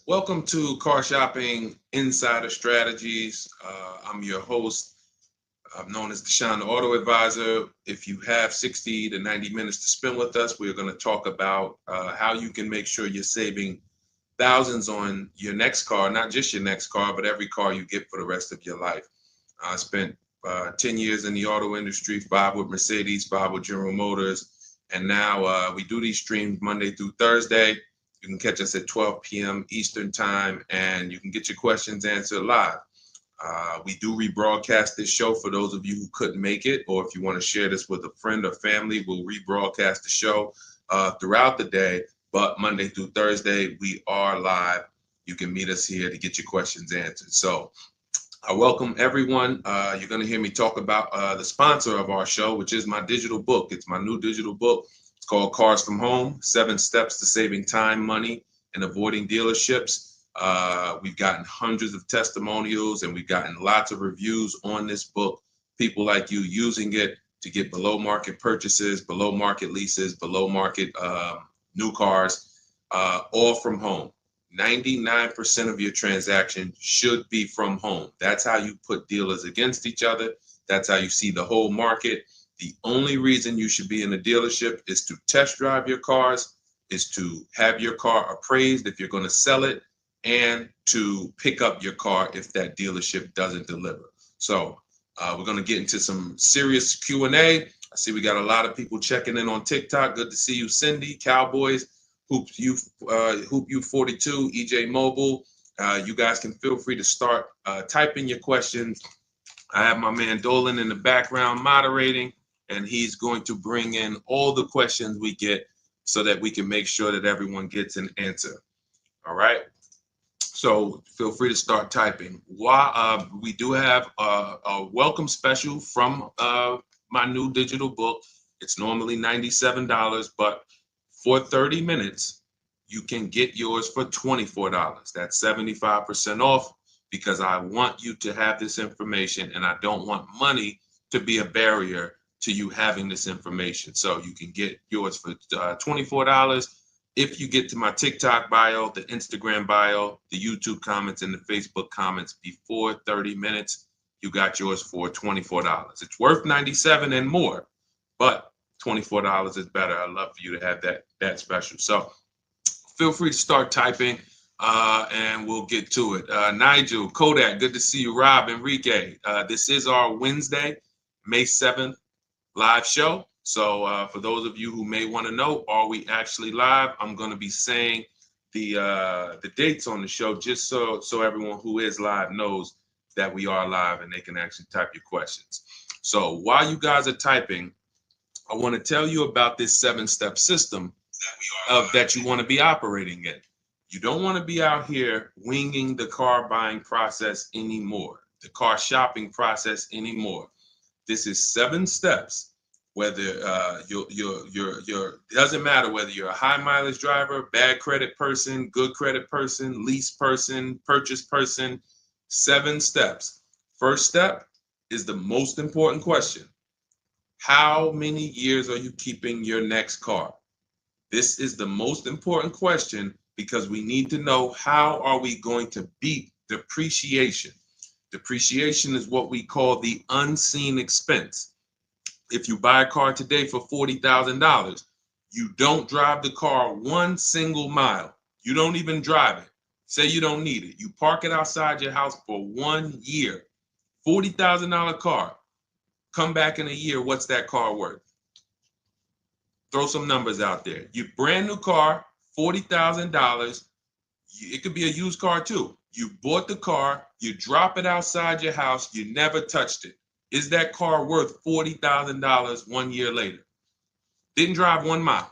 Welcome to Car Shopping Insider Strategies. I'm your host. I'm known as Deshone the Auto Advisor. If you have 60 to 90 minutes to spend with us, we're going to talk about how you can make sure you're saving thousands on your next car, not just your next car, but every car you get for the rest of your life. I spent 10 years in the auto industry, 5 with Mercedes, 5 with General Motors, and now we do these streams Monday through Thursday. You can catch us at 12 p.m. Eastern time, and you can get your questions answered live. We do rebroadcast this show for those of you who couldn't make it, or if you want to share this with a friend or family, we'll rebroadcast the show throughout the day. But Monday through Thursday, we are live. You can meet us here to get your questions answered. So I welcome everyone. You're going to hear me talk about the sponsor of our show, which is my digital book. It's my new digital book. It's called Cars from Home, 7 Steps to Saving Time, Money, and Avoiding Dealerships. We've gotten hundreds of testimonials and we've gotten lots of reviews on this book. People like you using it to get below market purchases, below market leases, below market new cars, all from home. 99% of your transaction should be from home. That's how you put dealers against each other. That's how you see the whole market. The only reason you should be in a dealership is to test drive your cars, is to have your car appraised if you're going to sell it, and to pick up your car if that dealership doesn't deliver. So we're going to get into some serious Q&A. I see we got a lot of people checking in on TikTok. Good to see you, Cindy, Cowboys, Hoop U 42, EJ Mobile. You guys can feel free to start typing your questions. I have my man Dolan in the background moderating, and he's going to bring in all the questions we get so that we can make sure that everyone gets an answer. All right. So feel free to start typing. We do have a welcome special from my new digital book. It's normally $97, but for 30 minutes, you can get yours for $24. That's 75% off, because I want you to have this information and I don't want money to be a barrier to you having this information. So you can get yours for $24. If you get to my TikTok bio, the Instagram bio, the YouTube comments, and the Facebook comments before 30 minutes, you got yours for $24. It's worth $97 and more, but $24 is better. I'd love for you to have that special. So feel free to start typing and we'll get to it. Nigel, Kodak, good to see you. Rob, Enrique, this is our Wednesday, May 7th live show. So for those of you who may want to know, are we actually live? I'm going to be saying the dates on the show just so everyone who is live knows that we are live and they can actually type your questions. So while you guys are typing, I want to tell you about this 7-step system that you want to be operating in. You don't want to be out here winging the car buying process anymore, the car shopping process anymore. This is 7 steps. Whether it doesn't matter whether you're a high mileage driver, bad credit person, good credit person, lease person, purchase person. 7 steps. First step is the most important question. How many years are you keeping your next car? This is the most important question because we need to know, how are we going to beat depreciation? Depreciation is what we call the unseen expense. If you buy a car today for $40,000, you don't drive the car 1 single mile. You don't even drive it. Say you don't need it. You park it outside your house for 1 year. $40,000 car. Come back in a year, what's that car worth? Throw some numbers out there. Your brand new car, $40,000. It could be a used car too. You bought the car, you drop it outside your house, you never touched it. Is that car worth $40,000 1 year later? Didn't drive 1 mile.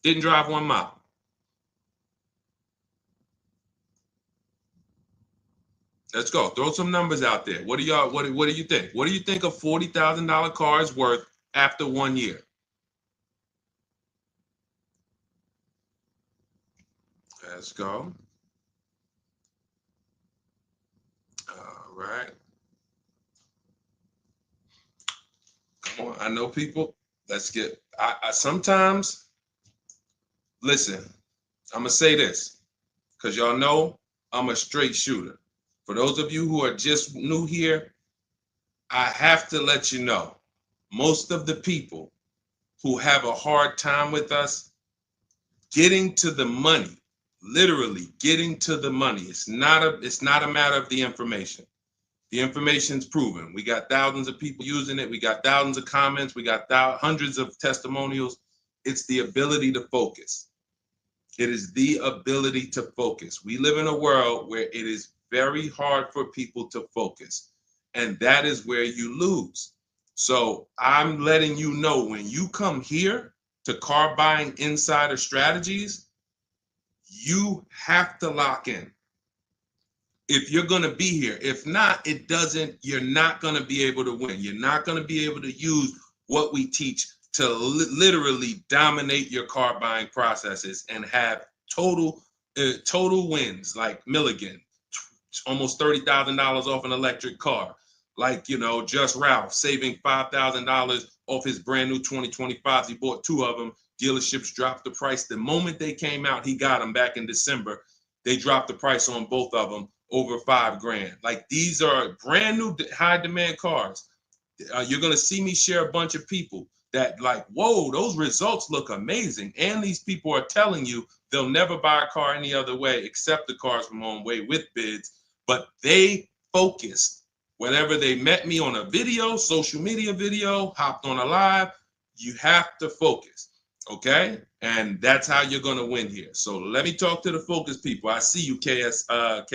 Didn't drive 1 mile. Let's go. Throw some numbers out there. What do you think? What do you think a $40,000 car is worth after 1 year? Let's go. All right. Come on. I know people. Let's get. I sometimes listen. I'm gonna say this. because y'all know I'm a straight shooter. For those of you who are just new here, I have to let you know, most of the people who have a hard time with us getting to the money, literally getting to the money. It's not a matter of the information. The information's proven. We got thousands of people using it. We got thousands of comments. We got hundreds of testimonials. It's the ability to focus. It is the ability to focus. We live in a world where it is very hard for people to focus, and that is where you lose. So I'm letting you know, when you come here to Car Buying Insider Strategies, you have to lock in. If you're going to be here, if not, you're not going to be able to win. You're not going to be able to use what we teach to literally dominate your car buying processes and have total wins, like Milligan, almost $30,000 off an electric car. Like, Just Ralph saving $5,000 off his brand new 2025s. He bought 2 of them. Dealerships dropped the price. The moment they came out, he got them back in December. They dropped the price on both of them over $5,000. Like, these are brand new high demand cars. You're going to see me share a bunch of people that like, whoa, those results look amazing. And these people are telling you they'll never buy a car any other way except the Cars from Home way with bids. But they focused. Whenever they met me on a video, social media video, hopped on a live, you have to focus, okay? And that's how you're going to win here. So let me talk to the focus people. I see you, KSA.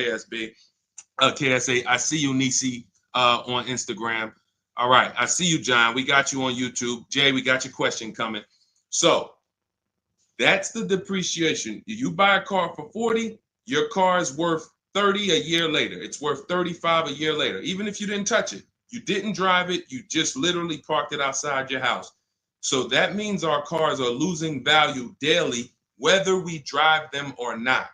I see you, Nisi, on Instagram. All right, I see you, John. We got you on YouTube. Jay, we got your question coming. So that's the depreciation. You buy a car for 40, your car is worth 30 a year later. It's worth 35 a year later. Even if you didn't touch it, you didn't drive it, you just literally parked it outside your house. So that means our cars are losing value daily, whether we drive them or not.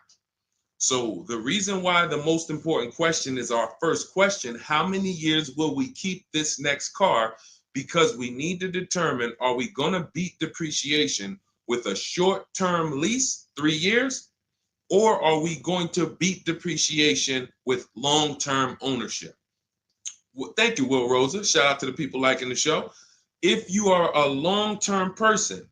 So the reason why the most important question is our first question: how many years will we keep this next car? Because we need to determine, are we going to beat depreciation with a short-term lease, 3 years, or are we going to beat depreciation with long-term ownership? Well, thank you, Will Rosa. Shout out to the people liking the show. If you are a long-term person,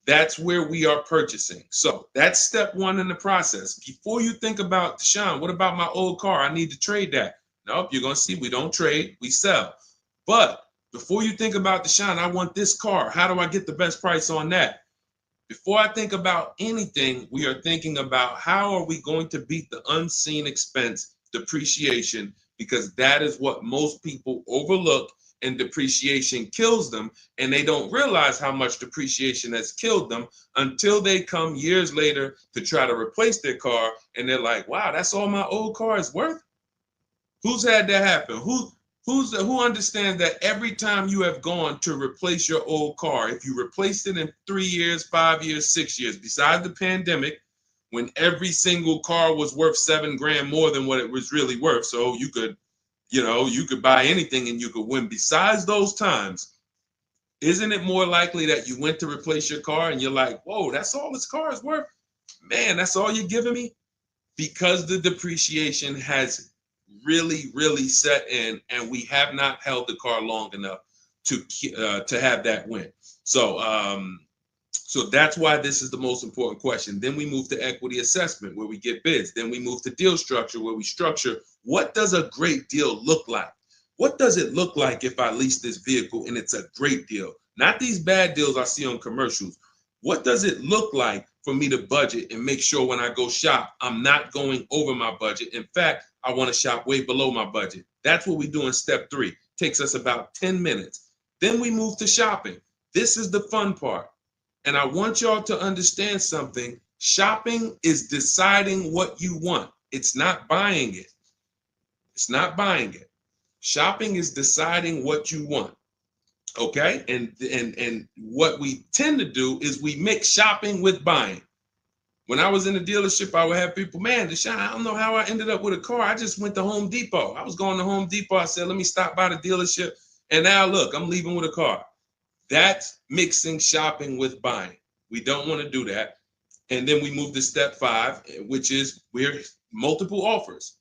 that's where we are purchasing. So that's step 1 in the process. Before you think about, Deshaun, what about my old car? I need to trade that. Nope, you're going to see we don't trade, we sell. But before you think about, Deshaun, I want this car. How do I get the best price on that? Before I think about anything, we are thinking about how are we going to beat the unseen expense, depreciation, because that is what most people overlook, and depreciation kills them, and they don't realize how much depreciation has killed them until they come years later to try to replace their car, and they're like, wow, that's all my old car is worth? Who's had that happen? Who understands that every time you have gone to replace your old car, if you replaced it in 3 years, 5 years, 6 years, besides the pandemic, when every single car was worth $7,000 more than what it was really worth, so you could buy anything and you could win. Besides those times, isn't it more likely that you went to replace your car and you're like, whoa, that's all this car is worth? Man, that's all you're giving me? Because the depreciation has really set in, and we have not held the car long enough to have that win. So that's why this is the most important question. Then we move to equity assessment, where we get bids. Then we move to deal structure, where we structure, what does a great deal look like? What does it look like if I lease this vehicle and it's a great deal? Not these bad deals I see on commercials. What does it look like for me to budget and make sure when I go shop, I'm not going over my budget? In fact, I want to shop way below my budget. That's what we do in step 3. Takes us about 10 minutes. Then we move to shopping. This is the fun part. And I want y'all to understand something. Shopping is deciding what you want. It's not buying it. It's not buying it. Shopping is deciding what you want. Okay? And what we tend to do is we mix shopping with buying. When I was in the dealership, I would have people, man, Deshaun, I don't know how I ended up with a car. I just went to Home Depot. I was going to Home Depot. I said, let me stop by the dealership. And now look, I'm leaving with a car. That's mixing shopping with buying. We don't want to do that. And then we move to step 5, which is we're multiple offers.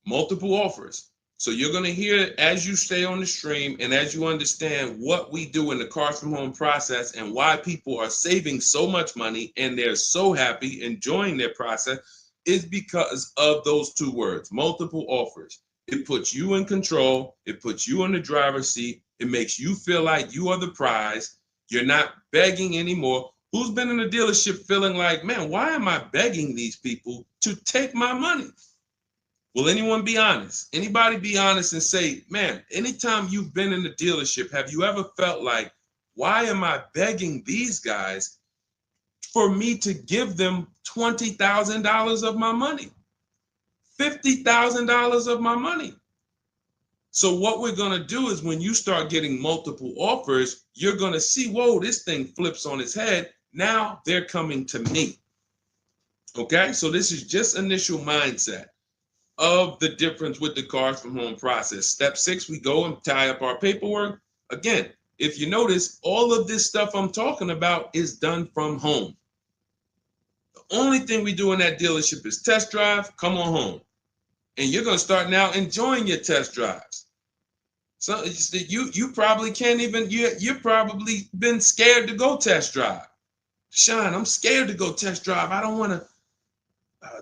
Multiple offers. So you're going to hear as you stay on the stream and as you understand what we do in the Cars from Home process and why people are saving so much money and they're so happy enjoying their process is because of those 2 words, multiple offers. It puts you in control. It puts you in the driver's seat. It makes you feel like you are the prize. You're not begging anymore. Who's been in a dealership feeling like, man, why am I begging these people to take my money? Will anyone be honest? Anybody be honest and say, man, anytime you've been in the dealership, have you ever felt like, why am I begging these guys for me to give them $20,000 of my money, $50,000 of my money? So what we're going to do is when you start getting multiple offers, you're going to see, whoa, this thing flips on its head. Now they're coming to me. Okay, so this is just initial mindset of the difference with the Cars from Home process. Step 6, we go and tie up our paperwork. Again, if you notice, all of this stuff I'm talking about is done from home. The only thing we do in that dealership is test drive, come on home. And you're going to start now enjoying your test drives. So you probably can't even, you're probably been scared to go test drive. Sean, I'm scared to go test drive. I don't want to,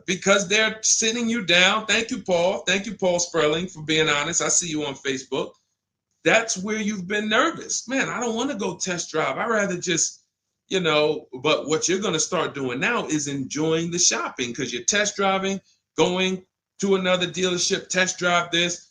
because they're sitting you down. Thank you, Paul. Thank you, Paul Sperling, for being honest. I see you on Facebook. That's where you've been nervous. Man, I don't want to go test drive. I'd rather just, but what you're going to start doing now is enjoying the shopping because you're test driving, going to another dealership, test drive this.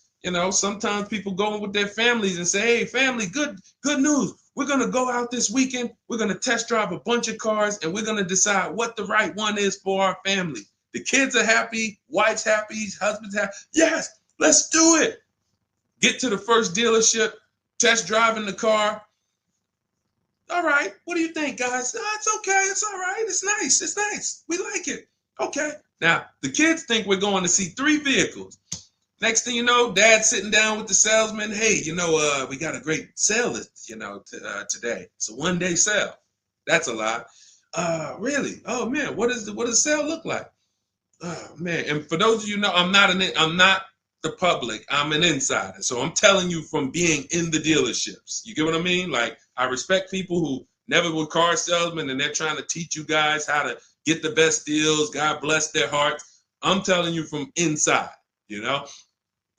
Sometimes people go with their families and say, hey, family, good news. We're going to go out this weekend. We're going to test drive a bunch of cars and we're going to decide what the right one is for our family. The kids are happy, wife's happy, husband's happy. Yes, let's do it. Get to the first dealership, test driving the car. All right, what do you think, guys? Oh, it's okay, it's all right, it's nice, we like it. Okay, now the kids think we're going to see 3 vehicles. Next thing you know, dad's sitting down with the salesman. Hey, we got a great sale, today. It's a 1-day sale. That's a lot. Really? Oh man, what does the sale look like? Oh man, and for those of you know, I'm not the public. I'm an insider, so I'm telling you from being in the dealerships. You get what I mean? Like I respect people who never were car salesmen, and they're trying to teach you guys how to get the best deals. God bless their hearts. I'm telling you from inside.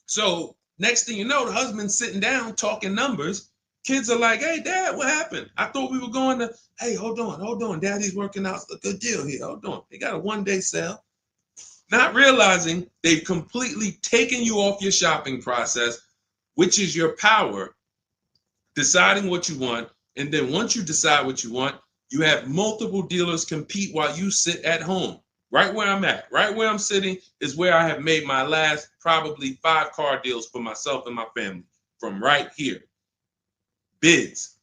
So next thing you know, the husband's sitting down talking numbers. Kids are like, hey, Dad, what happened? I thought we were going to, hey, hold on. Daddy's working out a good deal here. Hold on. They got a 1-day sale. Not realizing they've completely taken you off your shopping process, which is your power, deciding what you want. And then once you decide what you want, you have multiple dealers compete while you sit at home. Right where I'm at, right where I'm sitting is where I have made my last probably 5 car deals for myself and my family from right here. Bids.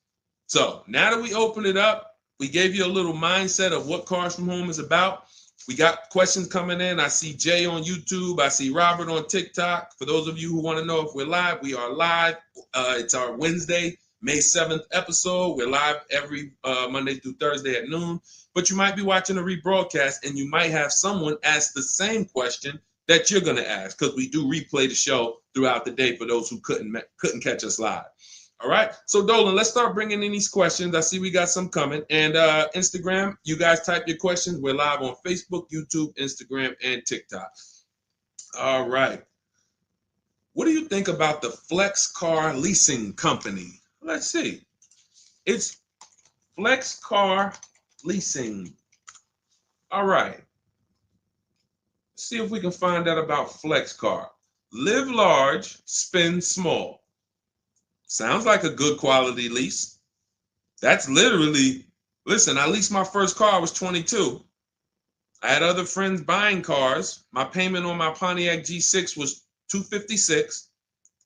So now that we open it up, we gave you a little mindset of what Cars from Home is about. We got questions coming in. I see Jay on YouTube. I see Robert on TikTok. For those of you who want to know if we're live, we are live. It's our Wednesday, May 7th episode. We're live every Monday through Thursday at noon. But you might be watching a rebroadcast and you might have someone ask the same question that you're going to ask because we do replay the show throughout the day for those who couldn't catch us live. All right. So Dolan, let's start bringing in these questions. I see we got some coming. And Instagram, you guys type your questions. We're live on Facebook, YouTube, Instagram, and TikTok. All right. What do you think about the Flex Car Leasing Company? Let's see. It's Flex Car Leasing. All right. Let's see if we can find out about Flex Car. Live large, spend small. Sounds like a good quality lease. That's literally, listen, I leased my first car, I was 22. I had other friends buying cars. My payment on my Pontiac G6 was $256.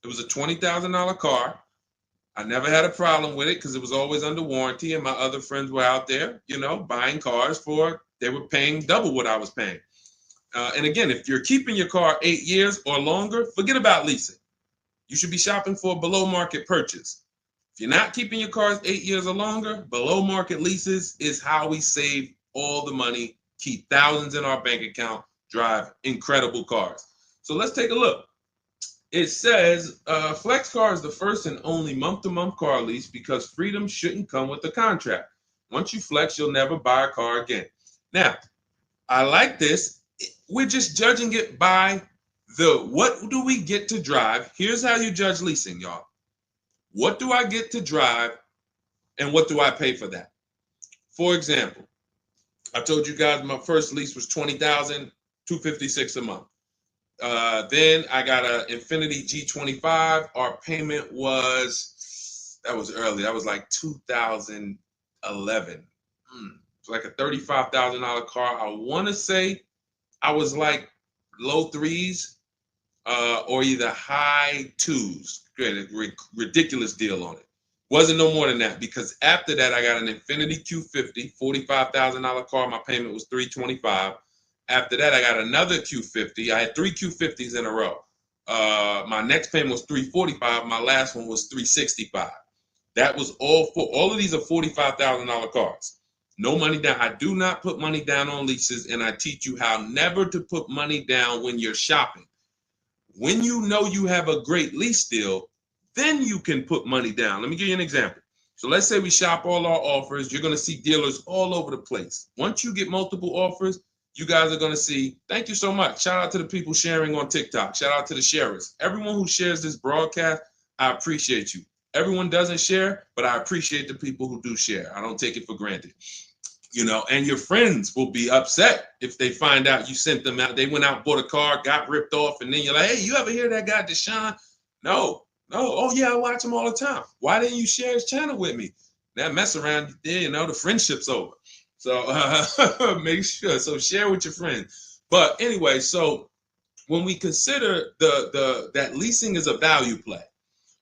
It was a $20,000 car. I never had a problem with it because it was always under warranty, and my other friends were out there, buying cars they were paying double what I was paying. And again, if you're keeping your car 8 years or longer, forget about leasing. You should be shopping for a below market purchase. If you're not keeping your cars 8 years or longer, below market leases is how we save all the money keep thousands in our bank account, drive incredible cars. So let's take a look. It says Flex Car is the first and only month-to-month car lease because freedom shouldn't come with a contract. Once you flex, you'll never buy a car again. Now, I like this. We're just judging it by what do we get to drive? Here's how you judge leasing, y'all. What do I get to drive and what do I pay for that? For example, I told you guys my first lease was $20,256 a month. Then I got an Infiniti G25. Our payment was, that was early. That was like 2011. It's like a $35,000 car. I want to say I was like low threes or either high twos. Ridiculous deal on it. Wasn't no more than that because after that I got an Infiniti Q50, $45,000 car. My payment was $325. After that, I got another Q50. I had 3 Q50s in a row. My next payment was $345. My last one was $365. That was all of these are $45,000 cars. No money down. I do not put money down on leases, and I teach you how never to put money down when you're shopping. When you know you have a great lease deal, then you can put money down. Let me give you an example. So let's say we shop all our offers. You're going to see dealers all over the place. Once you get multiple offers, you guys are going to see, thank you so much. Shout out to the people sharing on TikTok. Shout out to the sharers. Everyone who shares this broadcast, I appreciate you. Everyone doesn't share, but I appreciate the people who do share. I don't take it for granted. You know, and your friends will be upset if they find out you sent them out. They went out, bought a car, got ripped off, and then you're like, hey, you ever hear that guy, Deshone? No. Oh, yeah, I watch him all the time. Why didn't you share his channel with me? That mess around, you know, the friendship's over. So make sure. So share with your friends. But anyway, so when we consider that leasing is a value play.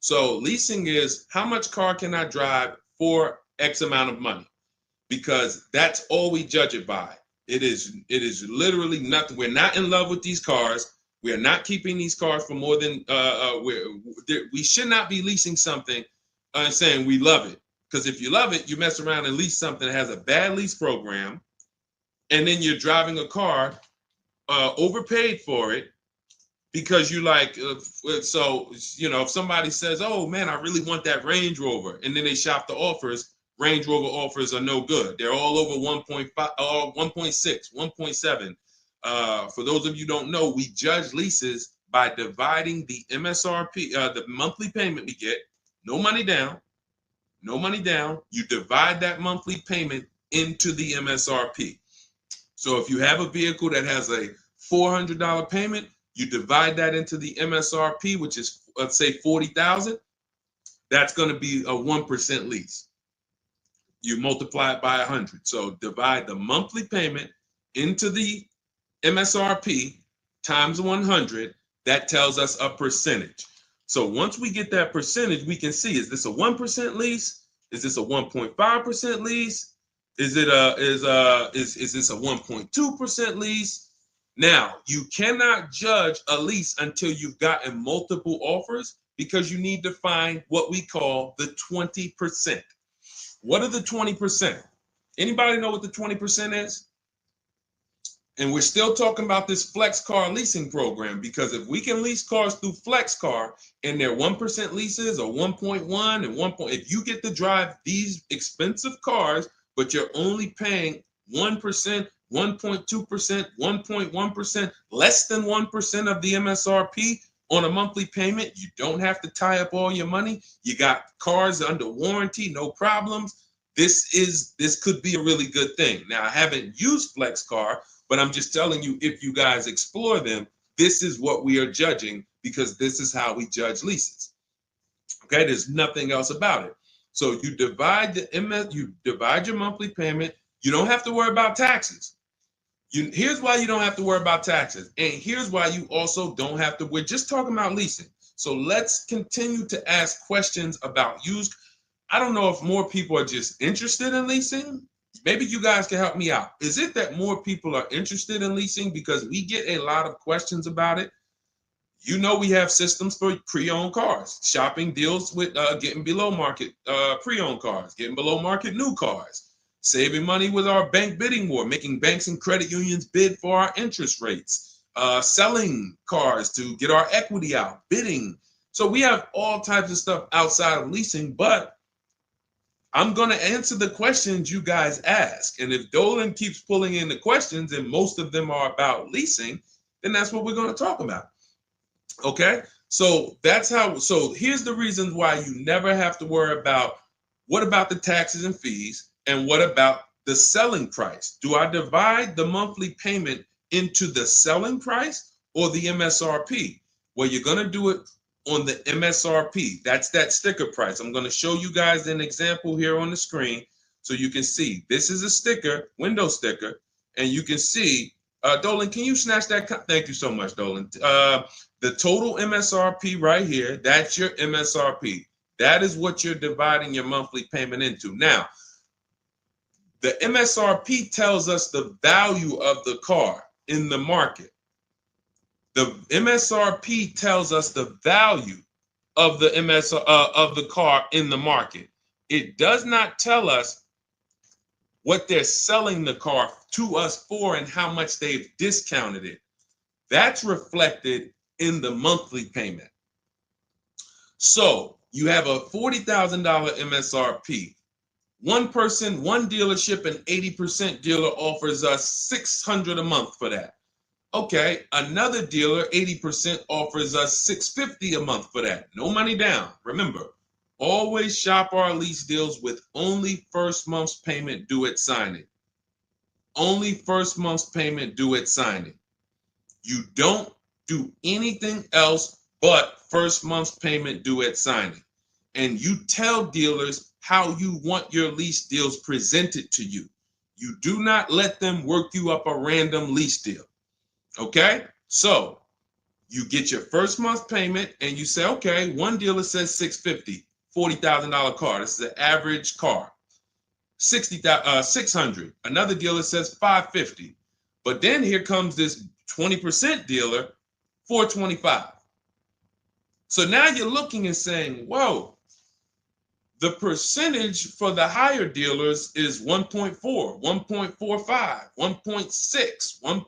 So leasing is how much car can I drive for X amount of money? Because that's all we judge it by. It is literally nothing. We're not in love with these cars. We are not keeping these cars for more than we should not be leasing something and saying we love it. Because if you love it, you mess around and lease something that has a bad lease program, and then you're driving a car overpaid for it because you like. So you know, if somebody says, "Oh man, I really want that Range Rover," and then they shop the offers, Range Rover offers are no good. They're all over 1.5, 1.6, 1.7. For those of you who don't know, we judge leases by dividing the MSRP, the monthly payment we get, no money down. No money down, you divide that monthly payment into the MSRP. So if you have a vehicle that has a $400 payment, you divide that into the MSRP, which is, let's say, $40,000. That's going to be a 1% lease. You multiply it by 100. So divide the monthly payment into the MSRP times 100. That tells us a percentage. So once we get that percentage, we can see, is this a 1% lease? Is this a 1.5% lease? Is this a 1.2% lease? Now, you cannot judge a lease until you've gotten multiple offers because you need to find what we call the 20%. What are the 20%? Anybody know what the 20% is? And we're still talking about this Flex Car leasing program because if we can lease cars through Flex Car and they're 1% leases or 1.1 and 1. If you get to drive these expensive cars, but you're only paying 1%, 1.2%, 1.1%, less than 1% of the MSRP on a monthly payment, you don't have to tie up all your money. You got cars under warranty, no problems. This could be a really good thing. Now, I haven't used Flex Car, but I'm just telling you, if you guys explore them, this is what we are judging because this is how we judge leases. Okay, there's nothing else about it. So you divide your monthly payment. You don't have to worry about taxes. Here's why you don't have to worry about taxes. And here's why you also don't have to. We're just talking about leasing. So let's continue to ask questions about used. I don't know if more people are just interested in leasing. Maybe you guys can help me out. Is it that more people are interested in leasing because we get a lot of questions about it? You know, we have systems for pre-owned cars. Shopping deals with getting below market pre-owned cars, getting below market new cars. saving money with our bank bidding war, making banks and credit unions bid for our interest rates, selling cars to get our equity out, bidding. So we have all types of stuff outside of leasing, but I'm going to answer the questions you guys ask. And if Dolan keeps pulling in the questions, and most of them are about leasing, then that's what we're going to talk about. Okay? So that's how, so here's the reasons why you never have to worry about what about the taxes and fees and what about the selling price? Do I divide the monthly payment into the selling price or the MSRP? Well, you're going to do it on the MSRP. That's that sticker price. I'm going to show you guys an example here on the screen so you can see. This is a sticker, window sticker, and you can see, Dolan, can you snatch that? Thank you so much, Dolan. The total MSRP right here, that's your MSRP. That is what you're dividing your monthly payment into. Now, the MSRP tells us the value of the car in the market. The MSRP tells us the value of the of the car in the market. It does not tell us what they're selling the car to us for and how much they've discounted it. That's reflected in the monthly payment. So you have a $40,000 MSRP. One person, one dealership, an 80% dealer offers us $600 a month for that. Okay, another dealer, 80% offers us $650 a month for that. No money down. Remember, always shop our lease deals with only first month's payment due at signing. Only first month's payment due at signing. You don't do anything else but first month's payment due at signing. And you tell dealers how you want your lease deals presented to you. You do not let them work you up a random lease deal. Okay, so you get your first month payment and you say, okay, one dealer says $650, $40,000 car. This is the average car. $600. Another dealer says $550. But then here comes this 20% dealer, $425. So now you're looking and saying, whoa, the percentage for the higher dealers is 1.4, 1.45, 1.6, 1.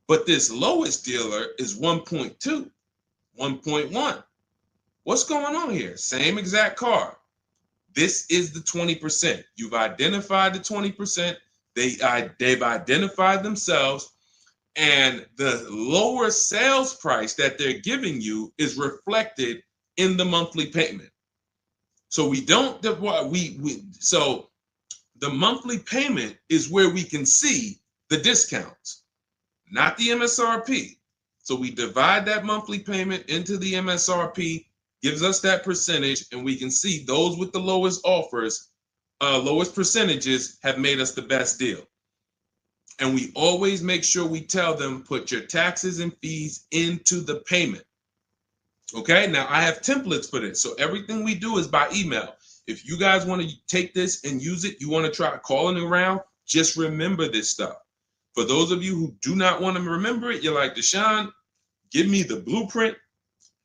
But this lowest dealer is 1.2, 1.1. What's going on here? Same exact car. This is the 20%. You've identified the 20%. They've identified themselves, and the lower sales price that they're giving you is reflected in the monthly payment. So so the monthly payment is where we can see the discounts, not the MSRP. So we divide that monthly payment into the MSRP, gives us that percentage, and we can see those with the lowest offers, lowest percentages have made us the best deal. And we always make sure we tell them, put your taxes and fees into the payment. Okay, now I have templates for this. So everything we do is by email. If you guys want to take this and use it, you want to try calling around, just remember this stuff. For those of you who do not want to remember it, you're like, Deshone, give me the blueprint,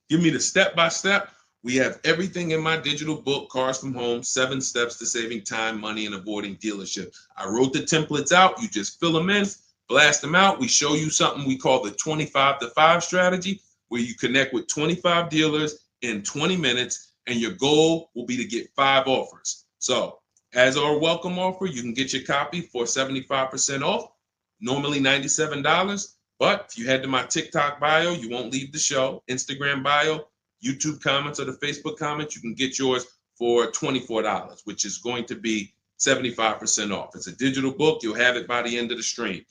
give me the step-by-step. We have everything in my digital book, Cars from Home, 7 Steps to Saving Time, Money, and Avoiding Dealership. I wrote the templates out. You just fill them in, blast them out. We show you something we call the 25-to-5 strategy, where you connect with 25 dealers in 20 minutes, and your goal will be to get 5 offers. So as our welcome offer, you can get your copy for 75% off, normally $97. But if you head to my TikTok bio, you won't leave the show, Instagram bio, YouTube comments, or the Facebook comments, you can get yours for $24, which is going to be 75% off. It's a digital book. You'll have it by the end of the stream.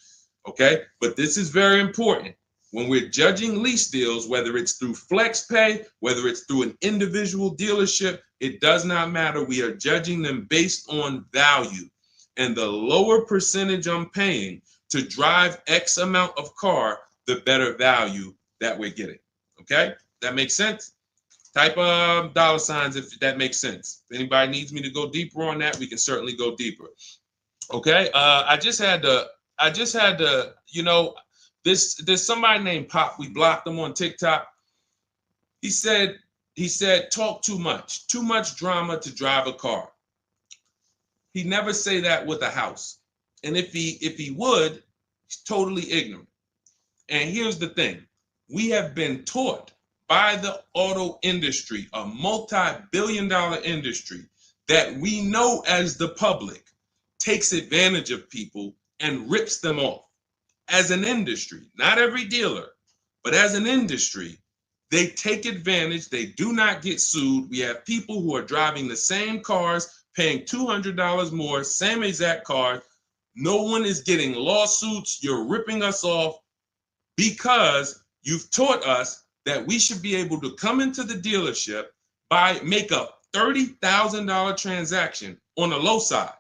Okay? But this is very important. When we're judging lease deals, whether it's through FlexPay, whether it's through an individual dealership, it does not matter. We are judging them based on value. And the lower percentage I'm paying to drive X amount of car, the better value that we're getting. Okay? That makes sense? Type $signs if that makes sense. If anybody needs me to go deeper on that, we can certainly go deeper. Okay? I just had to, there's somebody named Pop. We blocked him on TikTok. He said, talk too much drama to drive a car. He never say that with a house. And if he would, he's totally ignorant. And here's the thing. We have been taught by the auto industry, a multi-billion-dollar industry, that we know as the public takes advantage of people and rips them off. As an industry, not every dealer, but as an industry, they take advantage. They do not get sued. We have people who are driving the same cars, paying $200 more, same exact car. No one is getting lawsuits. You're ripping us off because you've taught us that we should be able to come into the dealership, make a $30,000 transaction on the low side.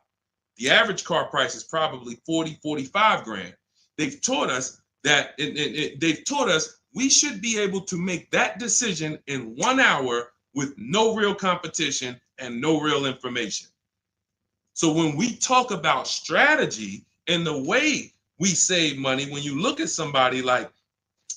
The average car price is probably 40, 45 grand. They've taught us that they've taught us we should be able to make that decision in 1 hour with no real competition and no real information. So when we talk about strategy and the way we save money, when you look at somebody like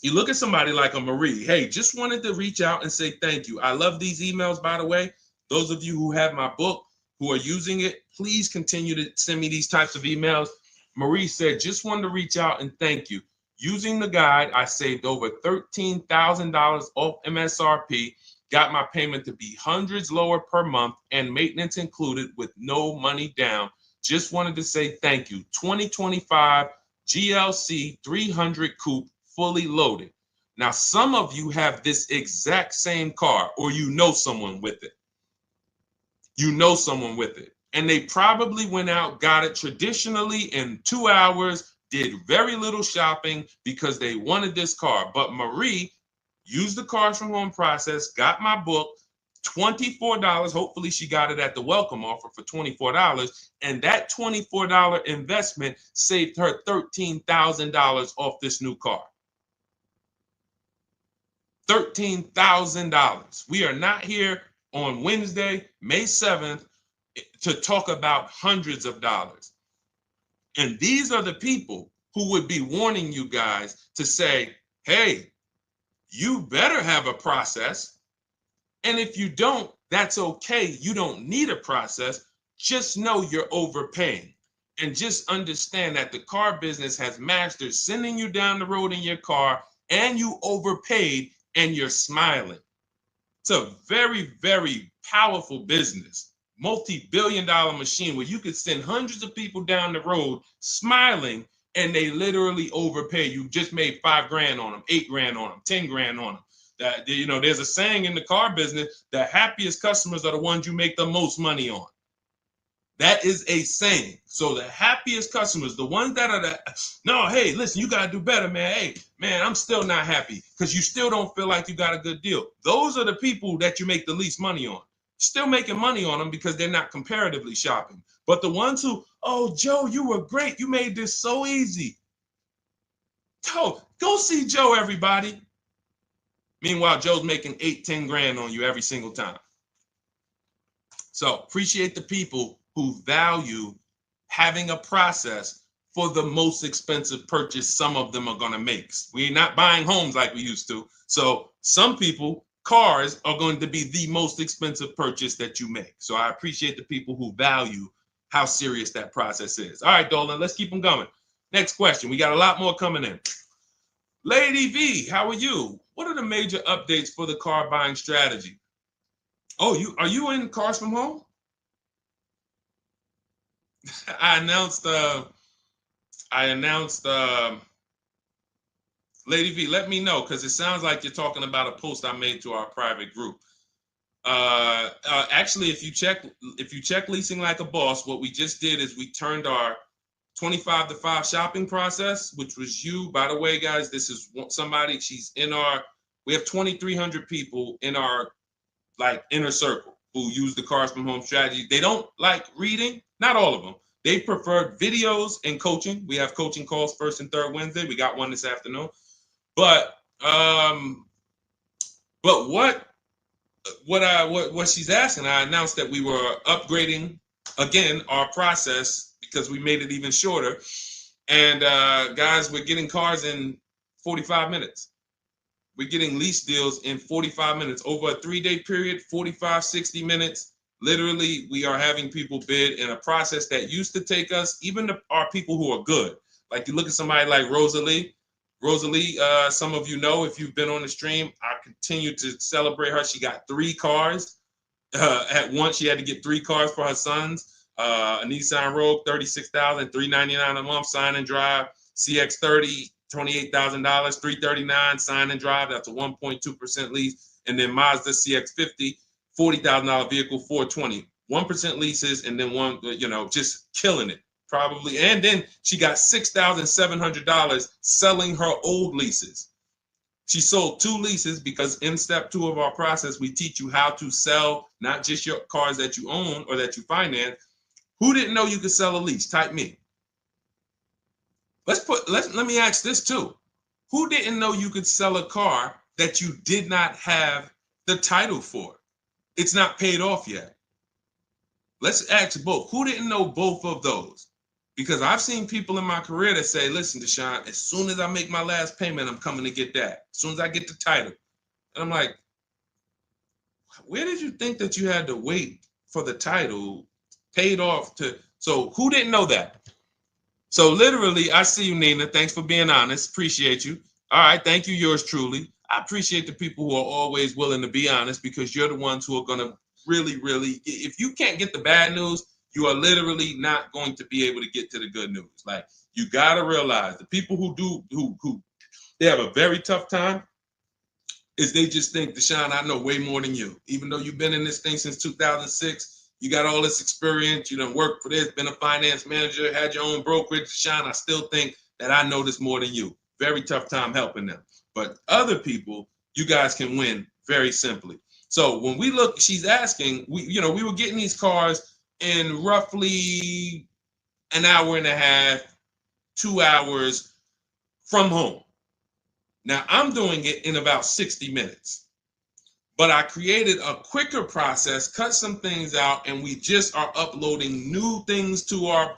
a Marie, hey, just wanted to reach out and say thank you. I love these emails, by the way. Those of you who have my book, who are using it, please continue to send me these types of emails. Marie said, just wanted to reach out and thank you. Using the guide, I saved over $13,000 off MSRP, got my payment to be hundreds lower per month and maintenance included with no money down. Just wanted to say thank you. 2025 GLC 300 coupe, fully loaded. Now, some of you have this exact same car, or you know someone with it. You know someone with it. And they probably went out, got it traditionally in 2 hours, did very little shopping because they wanted this car. But Marie used the cars from home process, got my book, $24. Hopefully she got it at the welcome offer for $24. And that $24 investment saved her $13,000 off this new car. $13,000. We are not here on Wednesday, May 7th, to talk about hundreds of dollars. And these are the people who would be warning you guys to say, hey, you better have a process. And if you don't, that's okay. You don't need a process. Just know you're overpaying. And just understand that the car business has mastered sending you down the road in your car and you overpaid and you're smiling. It's a very, very powerful business, multi-billion-dollar machine where you could send hundreds of people down the road smiling and they literally overpay. You just made 5 grand on them, 8 grand on them, 10 grand on them. That, you know, there's a saying in the car business, the happiest customers are the ones you make the most money on. That is a saying. So the happiest customers, the ones that are no, hey, listen, you got to do better, man. Hey, man, I'm still not happy because you still don't feel like you got a good deal. Those are the people that you make the least money on. Still making money on them because they're not comparatively shopping. But the ones who, oh, Joe, you were great. You made this so easy. Go see Joe, everybody. Meanwhile, Joe's making 8, 10 grand on you every single time. So appreciate the people who value having a process for the most expensive purchase some of them are going to make. We're not buying homes like we used to. So some people, cars are going to be the most expensive purchase that you make. So I appreciate the people who value how serious that process is. All right, Dolan, let's keep them going. Next question. We got a lot more coming in. Lady V, how are you? What are the major updates for the car buying strategy? Oh, are you in Cars from Home? I announced Lady V, let me know because it sounds like you're talking about a post I made to our private group. Actually, if you check Leasing Like a Boss, what we just did is we turned our 25 to 5 shopping process, which was you. By the way, guys, this is somebody, we have 2,300 people in our inner circle who use the Cars from Home strategy. They don't like reading, not all of them. They prefer videos and coaching. We have coaching calls first and third Wednesday. We got one this afternoon. But what she's asking, I announced that we were upgrading again our process because we made it even shorter. And guys, we're getting cars in 45 minutes. We're getting lease deals in 45 minutes over a 3-day period, 45, 60 minutes. Literally, we are having people bid in a process that used to take us, even our people who are good. Like you look at somebody like Rosalie. Rosalie, some of you know if you've been on the stream, I continue to celebrate her. She got 3 cars. At once, she had to get 3 cars for her sons. A Nissan Rogue, $36,399 a month, sign and drive. CX-30, $28,000, $339 sign and drive. That's a 1.2% lease. And then Mazda CX-50, $40,000 vehicle, $420. 1% leases, and then one, just killing it. Probably. And then she got $6,700 selling her old leases. She sold 2 leases because in step 2 of our process, we teach you how to sell not just your cars that you own or that you finance. Who didn't know you could sell a lease? Type me. Let me ask this too. Who didn't know you could sell a car that you did not have the title for? It's not paid off yet. Let's ask both. Who didn't know both of those? Because I've seen people in my career that say, listen, Deshone, as soon as I make my last payment, I'm coming to get that. As soon as I get the title. And I'm like, where did you think that you had to wait for the title paid off to? So who didn't know that? So literally, I see you, Nina. Thanks for being honest. Appreciate you. All right. Thank you, yours truly. I appreciate the people who are always willing to be honest, because you're the ones who are going to really, if you can't get the bad news, you are literally not going to be able to get to the good news. Like, you got to realize the people who they have a very tough time is they just think, Deshone, I know way more than you. Even though you've been in this thing since 2006, you got all this experience, you done worked for this, been a finance manager, had your own brokerage. Deshone, I still think that I know this more than you. Very tough time helping them. But other people, you guys can win very simply. So when we look, she's asking, we were getting these cars in roughly an hour and a half, 2 hours from home. Now I'm doing it in about 60 minutes, but I created a quicker process, cut some things out, and we just are uploading new things to our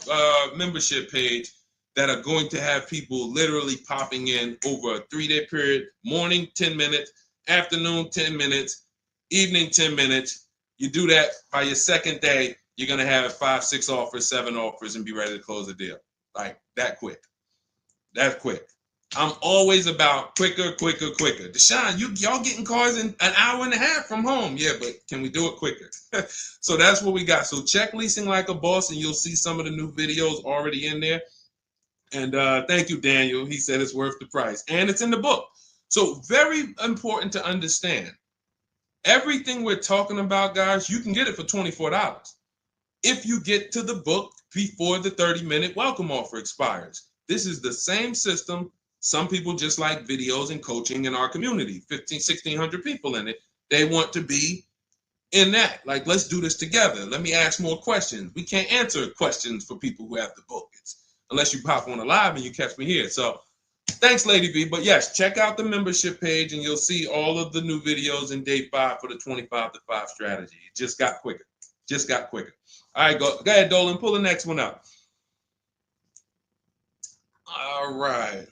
membership page that are going to have people literally popping in over a 3-day period. Morning, 10 minutes, afternoon, 10 minutes, evening, 10 minutes. You do that by your second day, you're going to have 5, 6 offers, 7 offers, and be ready to close the deal. Like that quick. That quick. I'm always about quicker. Deshone, y'all getting cars in an hour and a half from home. Yeah, but can we do it quicker? So that's what we got. So check Leasing Like a Boss, and you'll see some of the new videos already in there. And thank you, Daniel. He said it's worth the price. And it's in the book. So very important to understand. Everything we're talking about, guys, you can get it for $24 if you get to the book before the 30-minute welcome offer expires. This is the same system. Some people just like videos and coaching in our community, 1,600 people in it. They want to be in that. Like, let's do this together. Let me ask more questions. We can't answer questions for people who have the book. Unless you pop on a live and you catch me here. So thanks, Lady V. But yes, check out the membership page and you'll see all of the new videos in day 5 for the 25 to 5 strategy. It just got quicker. All right, go ahead, Dolan. Pull the next one up. All right.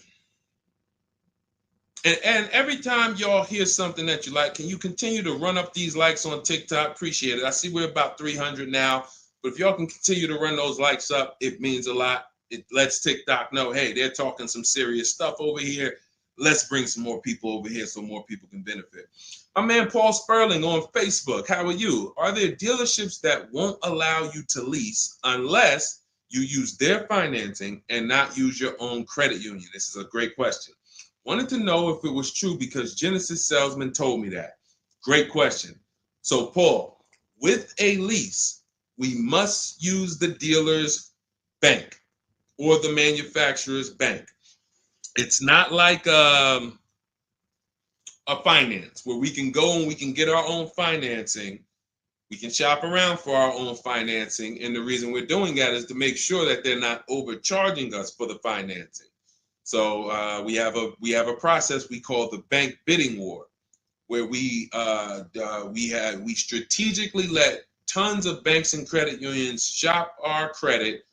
And every time y'all hear something that you like, can you continue to run up these likes on TikTok? Appreciate it. I see we're about 300 now. But if y'all can continue to run those likes up, it means a lot. It lets TikTok know, hey, they're talking some serious stuff over here. Let's bring some more people over here so more people can benefit. My man Paul Sperling on Facebook. How are you? Are there dealerships that won't allow you to lease unless you use their financing and not use your own credit union? This is a great question. Wanted to know if it was true because Genesis Salesman told me that. Great question. So Paul, with a lease, we must use the dealer's bank or the manufacturer's bank. It's not like a finance where we can go and we can get our own financing. We can shop around for our own financing. And the reason we're doing that is to make sure that they're not overcharging us for the financing. So we have a process we call the bank bidding war, where we strategically let tons of banks and credit unions shop our credit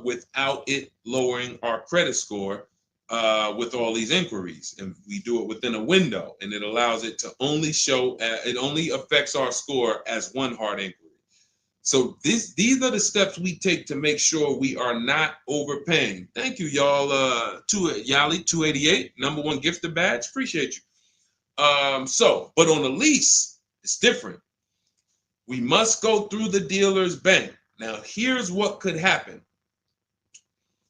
without it lowering our credit score with all these inquiries. And we do it within a window, and it allows it to only show, it only affects our score as one hard inquiry. So these are the steps we take to make sure we are not overpaying. Thank you, y'all. Yali 288, #1 gifted badge. Appreciate you. But on a lease, it's different. We must go through the dealer's bank. Now, here's what could happen.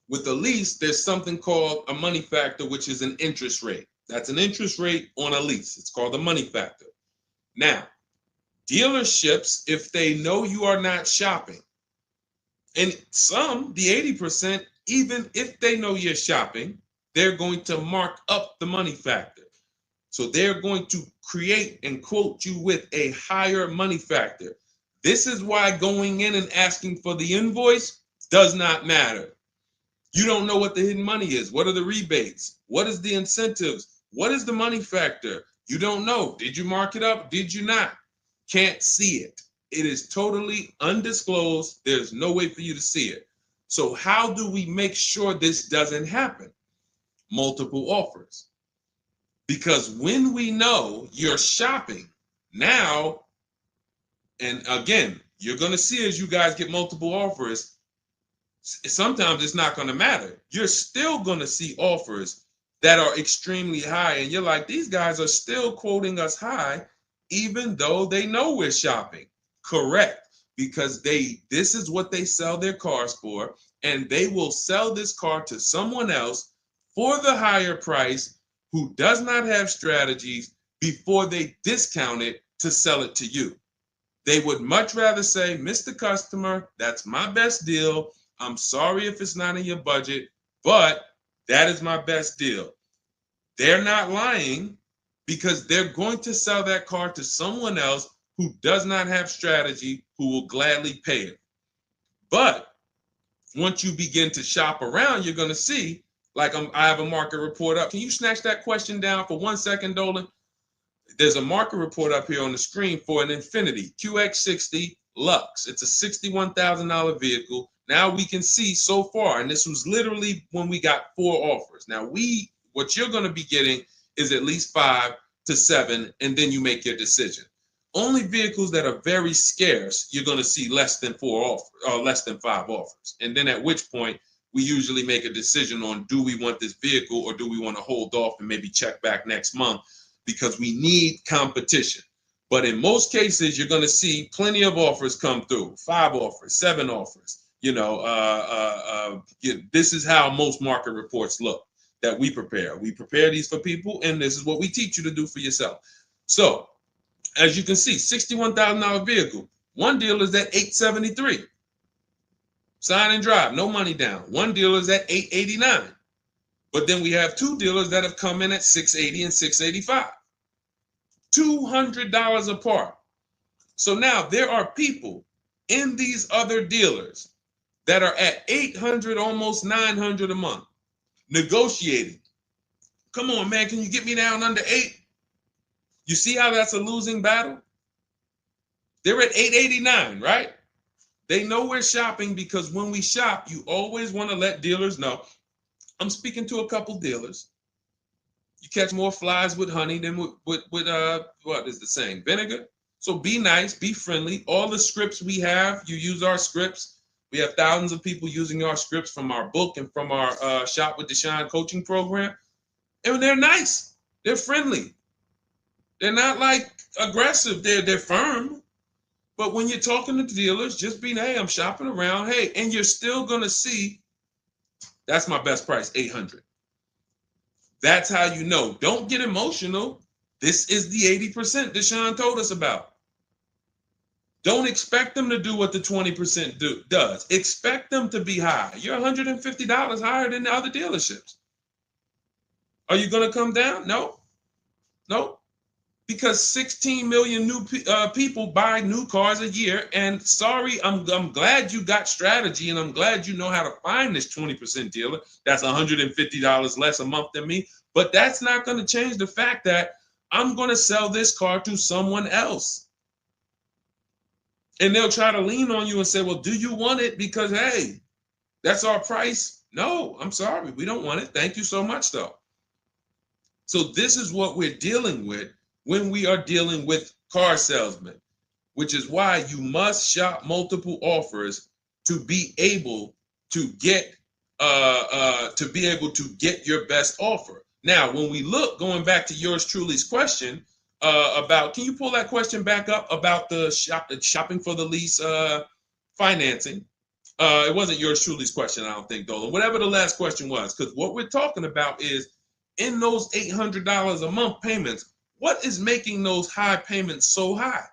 With a lease, there's something called a money factor, which is an interest rate. That's an interest rate on a lease. It's called a money factor. Now, dealerships, if they know you are not shopping, and some, the 80%, even if they know you're shopping, they're going to mark up the money factor. So they're going to create and quote you with a higher money factor. This is why going in and asking for the invoice does not matter. You don't know what the hidden money is. What are the rebates? What is the incentives? What is the money factor? You don't know. Did you mark it up? Did you not? Can't see it. It is totally undisclosed. There's no way for you to see it. So how do we make sure this doesn't happen? Multiple offers. Because when we know you're shopping now, and again, you're going to see as you guys get multiple offers, sometimes it's not going to matter. You're still going to see offers that are extremely high. And you're like, these guys are still quoting us high, even though they know we're shopping. Correct. Because this is what they sell their cars for. And they will sell this car to someone else for the higher price who does not have strategies before they discount it to sell it to you. They would much rather say, Mr. Customer, that's my best deal. I'm sorry if it's not in your budget, but that is my best deal. They're not lying because they're going to sell that car to someone else who does not have strategy, who will gladly pay it. But once you begin to shop around, you're going to see, like I have a market report up. Can you snatch that question down for 1 second, Dolan? There's a market report up here on the screen for an Infiniti QX60 Lux. It's a $61,000 vehicle. Now we can see so far, and this was literally when we got 4 offers. Now what you're going to be getting is at least 5 to 7, and then you make your decision. Only vehicles that are very scarce, you're going to see less than 4 offers or less than 5 offers. And then at which point we usually make a decision on, do we want this vehicle or do we want to hold off and maybe check back next month, because we need competition. But in most cases, you're going to see plenty of offers come through, 5 offers, 7 offers. This is how most market reports look that we prepare. We prepare these for people, and this is what we teach you to do for yourself. So as you can see, $61,000 vehicle. One dealer is at $873. Sign and drive, no money down. One dealer is at $889. But then we have 2 dealers that have come in at $680 and $685. $200 apart. So now there are people in these other dealers that are at $800, almost $900 a month, negotiating. Come on, man, can you get me down under 8? You see how that's a losing battle? They're at $889, right? They know we're shopping, because when we shop, you always want to let dealers know. I'm speaking to a couple dealers. You catch more flies with honey than with what is the saying? Vinegar. So be nice, be friendly. All the scripts we have, you use our scripts. We have thousands of people using our scripts from our book and from our Shop with Deshone coaching program. And they're nice. They're friendly. They're not like aggressive. They're firm. But when you're talking to dealers, just be, hey, I'm shopping around. Hey, and you're still going to see, that's my best price, $800. That's how you know. Don't get emotional. This is the 80% Deshone told us about. Don't expect them to do what the 20% does. Expect them to be high. You're $150 higher than the other dealerships. Are you going to come down? No. No. Because 16 million new people buy new cars a year. And sorry, I'm glad you got strategy, and I'm glad you know how to find this 20% dealer that's $150 less a month than me. But that's not going to change the fact that I'm going to sell this car to someone else. And they'll try to lean on you and say, well, do you want it? Because, hey, that's our price. No, I'm sorry. We don't want it. Thank you so much, though. So this is what we're dealing with when we are dealing with car salesmen. which is why you must shop multiple offers to be able to get your best offer. Now, when we look, going back to yours truly's question about, can you pull that question back up about the shopping for the lease financing? It wasn't yours truly's question, I don't think, Dolan. Whatever the last question was, because what we're talking about is in those $800 a month payments, what is making those high payments so high?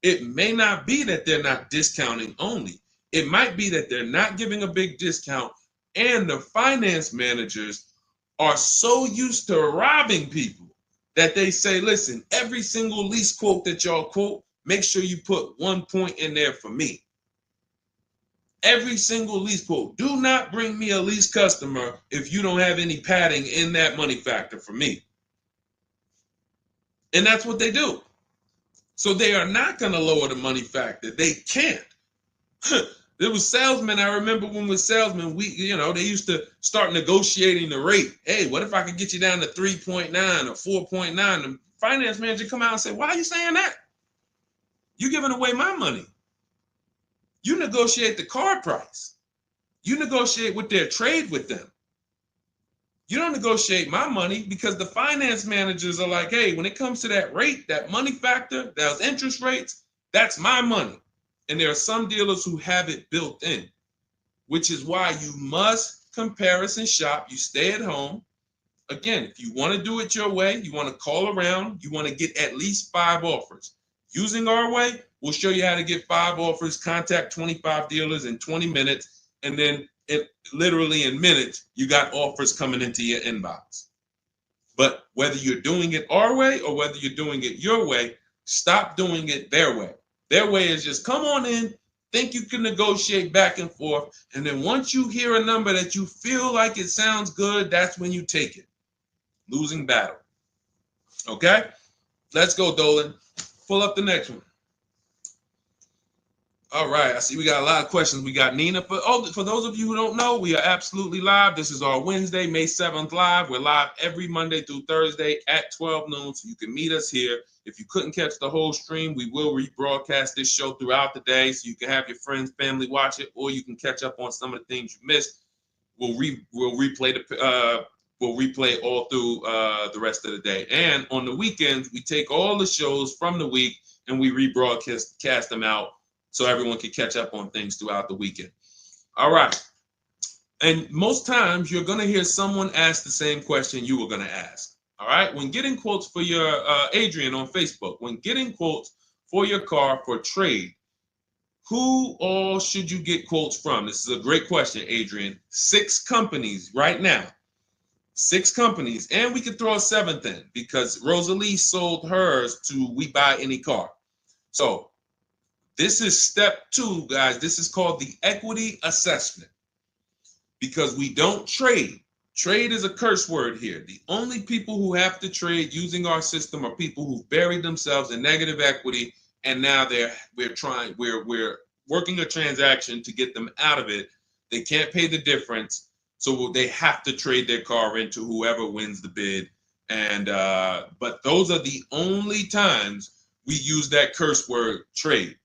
It may not be that they're not discounting only. It might be that they're not giving a big discount, and the finance managers are so used to robbing people that they say, listen, every single lease quote that y'all quote, make sure you put 1 point in there for me. Every single lease quote. Do not bring me a lease customer if you don't have any padding in that money factor for me. And that's what they do. So they are not going to lower the money factor. They can't. There was salesmen. I remember when we were salesmen, they used to start negotiating the rate. Hey, what if I could get you down to 3.9 or 4.9? The finance manager come out and say, why are you saying that? You're giving away my money. You negotiate the car price. You negotiate with their trade with them. You don't negotiate my money, because the finance managers are like, hey, when it comes to that rate, that money factor, those interest rates, that's my money. And there are some dealers who have it built in, which is why you must comparison shop. You stay at home. Again, if you want to do it your way, you want to call around, you want to get at least 5 offers. Using our way, we'll show you how to get 5 offers, contact 25 dealers in 20 minutes, and then literally in minutes, you got offers coming into your inbox. But whether you're doing it our way or whether you're doing it your way, stop doing it their way. Their way is just come on in, think you can negotiate back and forth, and then once you hear a number that you feel like it sounds good, that's when you take it. Losing battle. Okay? Let's go, Dolan. Pull up the next one. All right, I see we got a lot of questions. We got Nina. For those of you who don't know, we are absolutely live. This is our Wednesday, May 7th live. We're live every Monday through Thursday at 12 noon, so you can meet us here. If you couldn't catch the whole stream, we will rebroadcast this show throughout the day, so you can have your friends, family watch it, or you can catch up on some of the things you missed. We'll replay all through the rest of the day. And on the weekends, we take all the shows from the week and we rebroadcast them out, so everyone can catch up on things throughout the weekend. All right. And most times you're going to hear someone ask the same question you were going to ask. All right. When getting quotes for your, Adrian on Facebook, when getting quotes for your car for trade, who all should you get quotes from? This is a great question, Adrian. 6 companies right now. 6 companies. And we could throw a 7th in because Rosalie sold hers to We Buy Any Car. So this is step 2, guys. This is called the equity assessment, because we don't trade. Trade is a curse word here. The only people who have to trade using our system are people who've buried themselves in negative equity, and now we're working a transaction to get them out of it. They can't pay the difference, so they have to trade their car into whoever wins the bid. And but those are the only times we use that curse word, trade.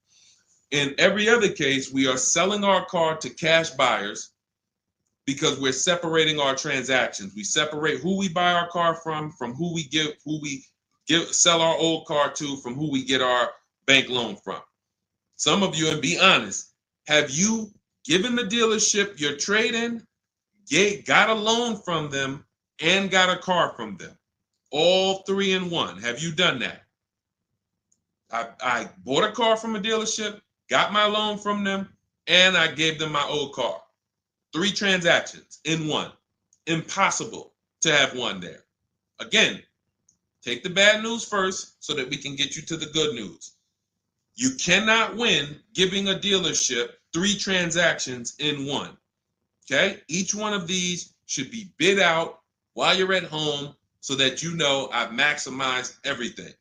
In every other case, we are selling our car to cash buyers because we're separating our transactions. We separate who we buy our car from who we sell our old car to, from who we get our bank loan from. Some of you, and be honest, have you given the dealership your trade-in, got a loan from them, and got a car from them? All 3 in one. Have you done that? I bought a car from a dealership, got my loan from them, and I gave them my old car. 3 transactions in one. Impossible to have one there. Again, take the bad news first so that we can get you to the good news. You cannot win giving a dealership 3 transactions in one. Okay? Each one of these should be bid out while you're at home so that you know I've maximized everything.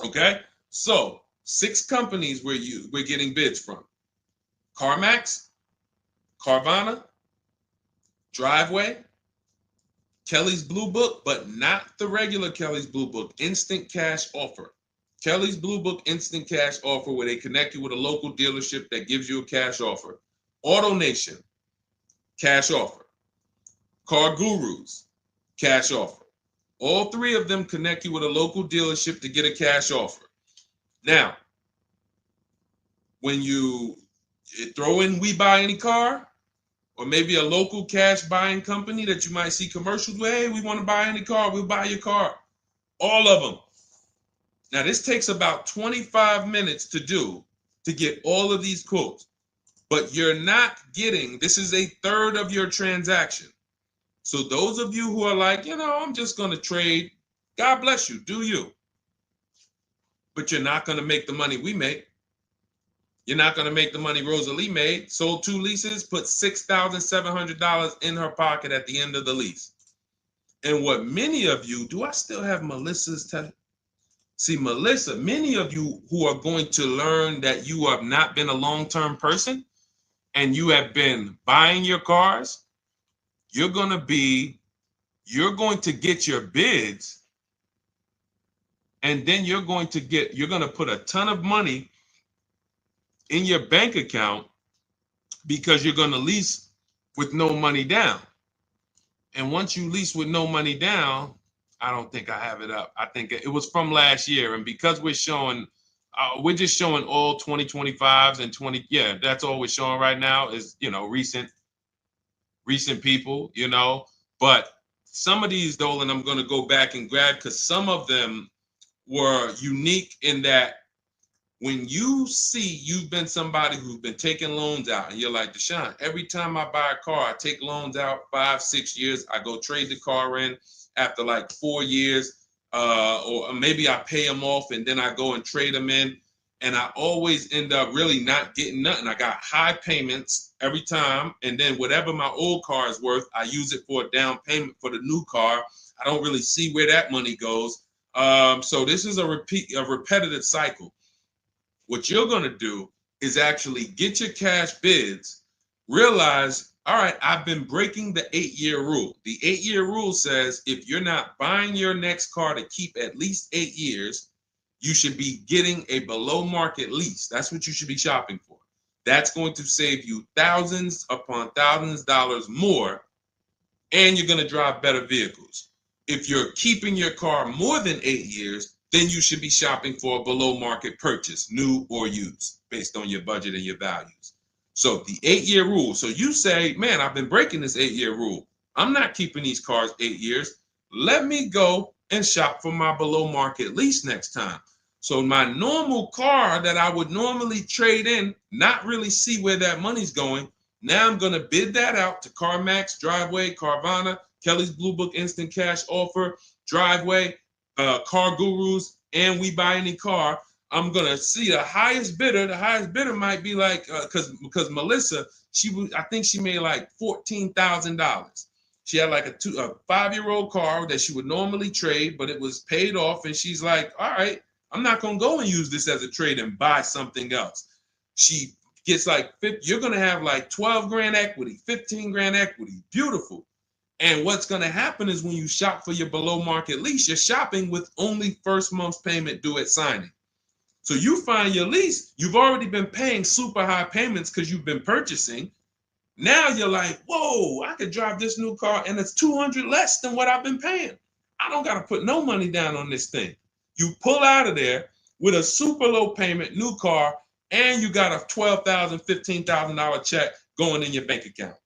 Okay? So 6 companies we're getting bids from: CarMax, Carvana, Driveway, Kelly's Blue Book, but not the regular Kelly's Blue Book, Instant Cash Offer. Kelly's Blue Book Instant Cash Offer, where they connect you with a local dealership that gives you a cash offer. Auto Nation, cash offer. Car Gurus, cash offer. All three of them connect you with a local dealership to get a cash offer. Now, when you throw in We Buy Any Car, or maybe a local cash buying company that you might see commercials with, hey, we want to buy any car, we'll buy your car. All of them. Now, this takes about 25 minutes to do to get all of these quotes, but you're not getting, this is a third of your transaction. So those of you who are like, I'm just going to trade, God bless you, do you. But you're not going to make the money we make. You're not going to make the money Rosalie made. Sold 2 leases, put $6,700 in her pocket at the end of the lease. And what many of you, do I still have Melissa's test? See, Melissa, many of you who are going to learn that you have not been a long-term person and you have been buying your cars, you're going to get your bids, and then you're going to put a ton of money in your bank account because you're going to lease with no money down. And once you lease with no money down, I don't think I have it up. I think it was from last year. And because we're just showing all 2025s and 20. Yeah, that's all we're showing right now is, recent people, but some of these, Dolan, I'm going to go back and grab because some of them were unique in that when you see you've been somebody who's been taking loans out and you're like, Deshone, every time I buy a car, I take loans out 5-6 years. I go trade the car in after like 4 years, or maybe I pay them off and then I go and trade them in. And I always end up really not getting nothing. I got high payments every time. And then whatever my old car is worth, I use it for a down payment for the new car. I don't really see where that money goes. So this is a repetitive cycle. What you're going to do is actually get your cash bids, realize, all right, I've been breaking the 8-year rule. The 8-year rule says if you're not buying your next car to keep at least 8 years, you should be getting a below market lease. That's what you should be shopping for. That's going to save you thousands upon thousands of dollars more, and you're going to drive better vehicles. If you're keeping your car more than 8 years, then you should be shopping for a below market purchase, new or used, based on your budget and your values. So the 8-year rule. So you say, man, I've been breaking this 8-year rule. I'm not keeping these cars 8 years. Let me go and shop for my below market lease next time. So my normal car that I would normally trade in, not really see where that money's going. Now I'm going to bid that out to CarMax, Driveway, Carvana, Kelly's Blue Book Instant Cash Offer, Driveway, Car Gurus, and We Buy Any Car. I'm going to see the highest bidder. The highest bidder might be like, because Melissa, I think she made like $14,000. She had like a 5-year-old car that she would normally trade, but it was paid off. And she's like, all right, I'm not going to go and use this as a trade and buy something else. She gets like, you're going to have like 12 grand equity, 15 grand equity. Beautiful. And what's going to happen is when you shop for your below market lease, you're shopping with only first month's payment due at signing. So you find your lease, you've already been paying super high payments because you've been purchasing. Now you're like, whoa, I could drive this new car and it's $200 less than what I've been paying. I don't got to put no money down on this thing. You pull out of there with a super low payment, new car, and you got a $12,000, $15,000 check going in your bank account.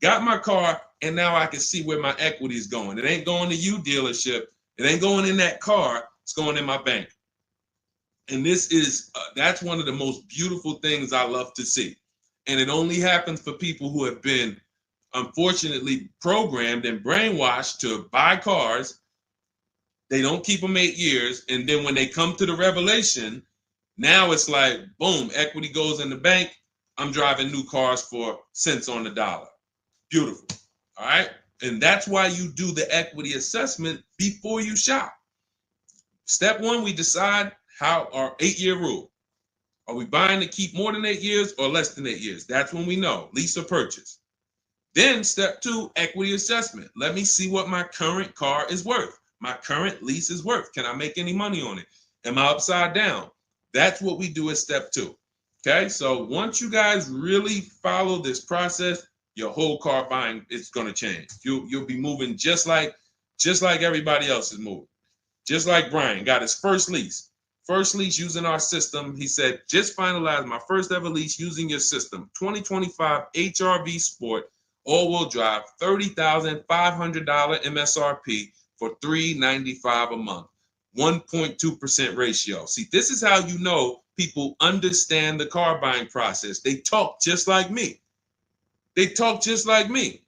Got my car, and now I can see where my equity is going. It ain't going to you, dealership. It ain't going in that car. It's going in my bank. And this is, that's one of the most beautiful things I love to see. And it only happens for people who have been, unfortunately, programmed and brainwashed to buy cars. They don't keep them 8 years. And then when they come to the revelation, now it's like, boom, equity goes in the bank. I'm driving new cars for cents on the dollar. Beautiful. All right. And that's why you do the equity assessment before you shop. Step one, we decide how our 8-year rule. Are we buying to keep more than 8 years or less than 8 years? That's when we know, lease or purchase. Then step two, equity assessment. Let me see what my current car is worth. My current lease is worth. Can I make any money on it? Am I upside down? That's what we do at step 2. Okay, so once you guys really follow this process, your whole car buying is going to change. You'll be moving just like everybody else is moving. Just like Brian got his first lease. First lease using our system. He said, just finalized my first ever lease using your system. 2025 HRV Sport, all-wheel drive, $30,500 MSRP for $395 a month. 1.2% ratio. See, this is how you know people understand the car buying process. They talk just like me. They talk just like me.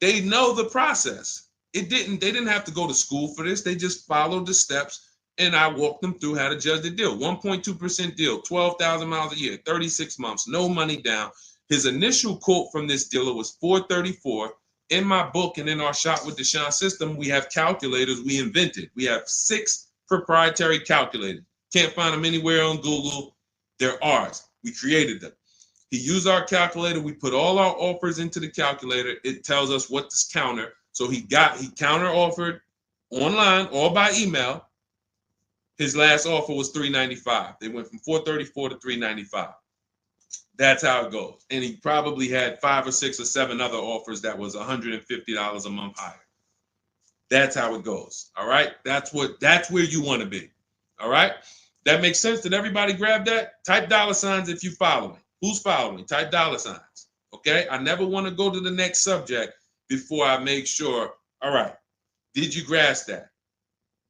They know the process. They didn't have to go to school for this. They just followed the steps, and I walked them through how to judge the deal. 1.2% deal, 12,000 miles a year, 36 months, no money down. His initial quote from this dealer was $434. In my book and in our Shop with Deshone system, we have calculators we invented. We have 6 proprietary calculators. Can't find them anywhere on Google. They're ours. We created them. He used our calculator. We put all our offers into the calculator. It tells us what to counter. So he counter offered online or by email. His last offer was $395. They went from $434 to $395. That's how it goes. And he probably had 5 or 6 or 7 other offers that was $150 a month higher. That's how it goes. All right. That's where you want to be. All right. That makes sense. Did everybody grab that? Type $ if you follow me. Who's following? Type $. Okay. I never want to go to the next subject before I make sure. All right. Did you grasp that?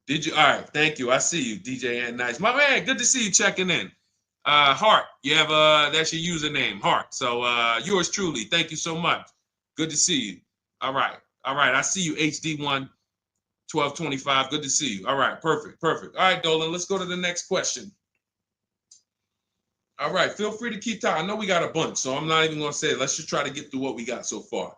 Did you? All right. Thank you. I see you, DJ and Nice. My man, good to see you checking in. Hart, you have that's your username, Hart. So yours truly. Thank you so much. Good to see you. All right. I see you, HD1 1225. Good to see you. All right, perfect. All right, Dolan, let's go to the next question. All right, feel free to keep talking. I know we got a bunch, so I'm not even going to say it. Let's just try to get through what we got so far.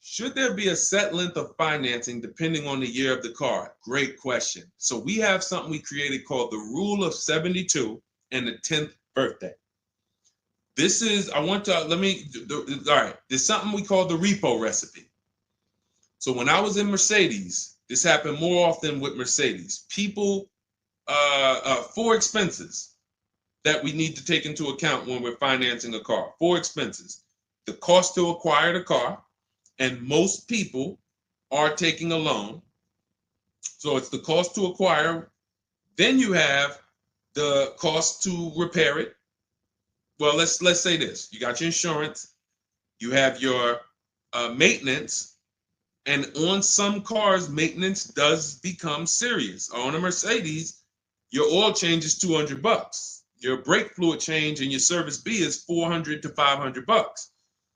Should there be a set length of financing depending on the year of the car? Great question. So we have something we created called the Rule of 72 and the 10th birthday. This is, all right, there's something we call the repo recipe. So when I was in Mercedes, this happened more often with Mercedes. People, 4 expenses that we need to take into account when we're financing a car. 4 expenses. The cost to acquire the car, and most people are taking a loan. So it's the cost to acquire. Then you have the cost to repair it. Well, let's say this. You got your insurance. You have your maintenance. And on some cars, maintenance does become serious. On a Mercedes, your oil change is $200. Your brake fluid change and your service B is $400 to $500.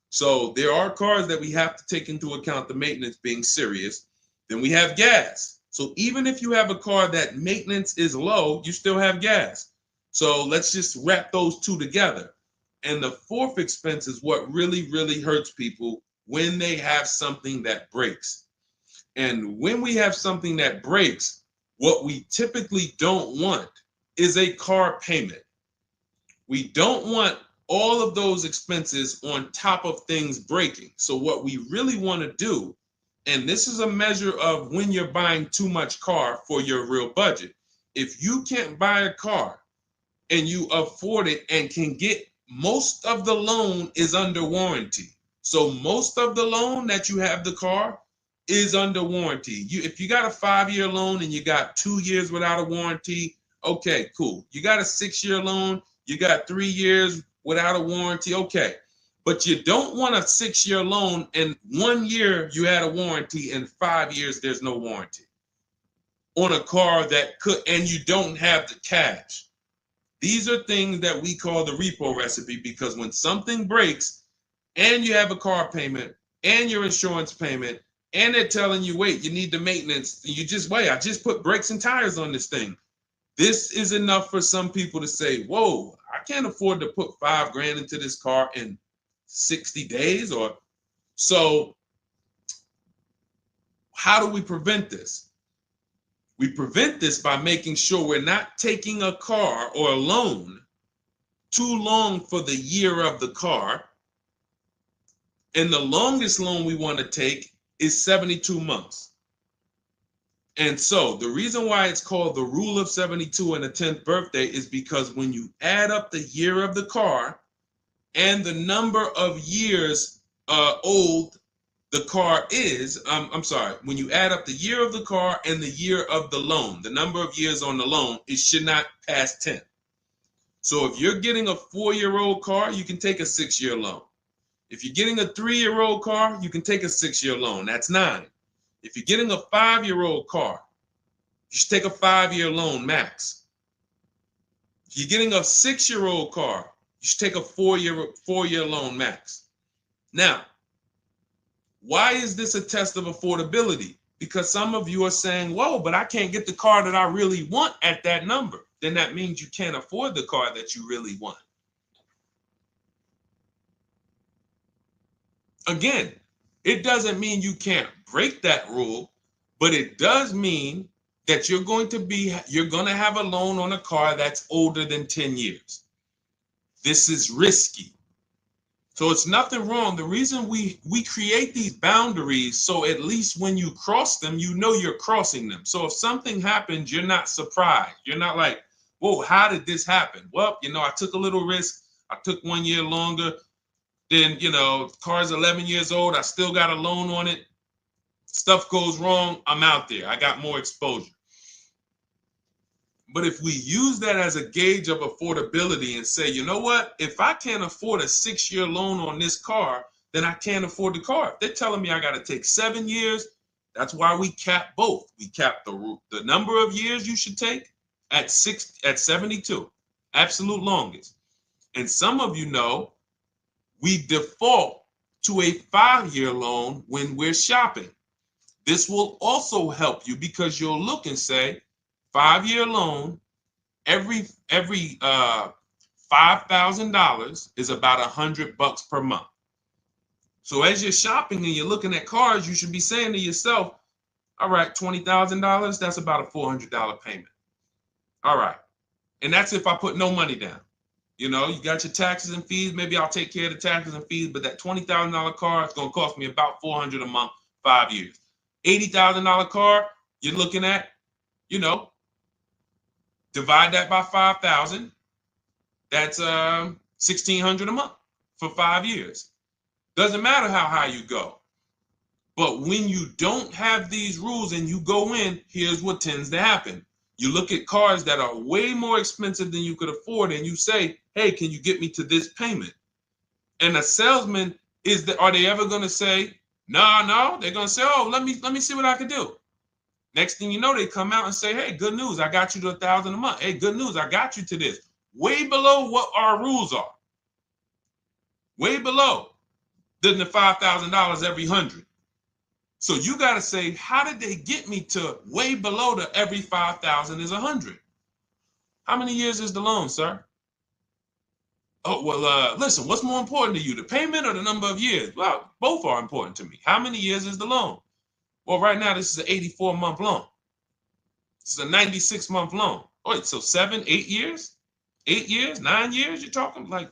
So there are cars that we have to take into account the maintenance being serious. Then we have gas. So even if you have a car that maintenance is low, you still have gas. So let's just wrap those 2 together. And the 4th expense is what really, really hurts people when they have something that breaks. And when we have something that breaks, what we typically don't want is a car payment. We don't want all of those expenses on top of things breaking. So what we really want to do, and this is a measure of when you're buying too much car for your real budget. If you can't buy a car and you afford it and can get, most of the loan is under warranty. So most of the loan that you have the car is under warranty. If you got a 5-year loan and you got 2 years without a warranty, okay, cool. You got a 6-year loan, you got 3 years without a warranty, okay. But you don't want a 6-year loan and 1 year you had a warranty and 5 years there's no warranty on a car that could, and you don't have the cash. These are things that we call the repo recipe, because when something breaks and you have a car payment and your insurance payment and they're telling you, wait, you need the maintenance, you just wait, I just put brakes and tires on this thing. This is enough for some people to say, whoa, I can't afford to put $5,000 into this car in 60 days. Or so how do we prevent this? We prevent this by making sure we're not taking a car or a loan too long for the year of the car. And the longest loan we want to take is 72 months. And so the reason why it's called the rule of 72 and the 10th birthday is because when you add up the year of the car and the number of years old the car is, I'm sorry, when you add up the year of the car and the year of the loan, the number of years on the loan, it should not pass 10. So if you're getting a 4-year-old car, you can take a 6-year loan. If you're getting a 3-year-old car, you can take a 6-year loan. That's 9. If you're getting a 5-year-old car, you should take a 5-year loan max. If you're getting a 6-year-old car, you should take a 4-year loan max. Now, why is this a test of affordability? Because some of you are saying, whoa, but I can't get the car that I really want at that number. Then that means you can't afford the car that you really want. Again, it doesn't mean you can't break that rule, but it does mean that you're going to have a loan on a car that's older than 10 years. This is risky. So it's nothing wrong. The reason we create these boundaries, so at least when you cross them, you know you're crossing them. So if something happens, you're not surprised. You're not like, whoa, how did this happen? Well, I took a little risk. I took 1 year longer. Then, the car's 11 years old. I still got a loan on it. Stuff goes wrong. I'm out there. I got more exposure. But if we use that as a gauge of affordability and say, you know what, if I can't afford a 6-year loan on this car, then I can't afford the car. If they're telling me I got to take 7 years, that's why we cap both. We cap the number of years you should take at 72, absolute longest. And some of you know we default to a 5-year loan when we're shopping. This will also help you because you'll look and say, 5-year loan, every $5,000 is about $100 per month. So as you're shopping and you're looking at cars, you should be saying to yourself, all right, $20,000, that's about a $400 payment. All right. And that's if I put no money down. You got your taxes and fees. Maybe I'll take care of the taxes and fees, but that $20,000 car is going to cost me about $400 a month, 5 years. $80,000 car, you're looking at, divide that by 5,000. That's $1,600 a month for 5 years. Doesn't matter how high you go. But when you don't have these rules and you go in, here's what tends to happen. You look at cars that are way more expensive than you could afford, and you say, hey, can you get me to this payment? And a salesman, are they ever going to say, no? They're going to say, oh, let me see what I can do. Next thing you know, they come out and say, hey, good news, I got you to $1,000 a month. Hey, good news, I got you to this. Way below what our rules are. Way below than the $5,000 every 100. So you got to say, how did they get me to way below the every 5,000 is 100? How many years is the loan, sir? Oh, well, listen, what's more important to you, the payment or the number of years? Well, both are important to me. How many years is the loan? Well, right now, this is an 84-month loan. This is a 96-month loan. Wait, so 7, 8 years? 8 years, 9 years? You're talking like,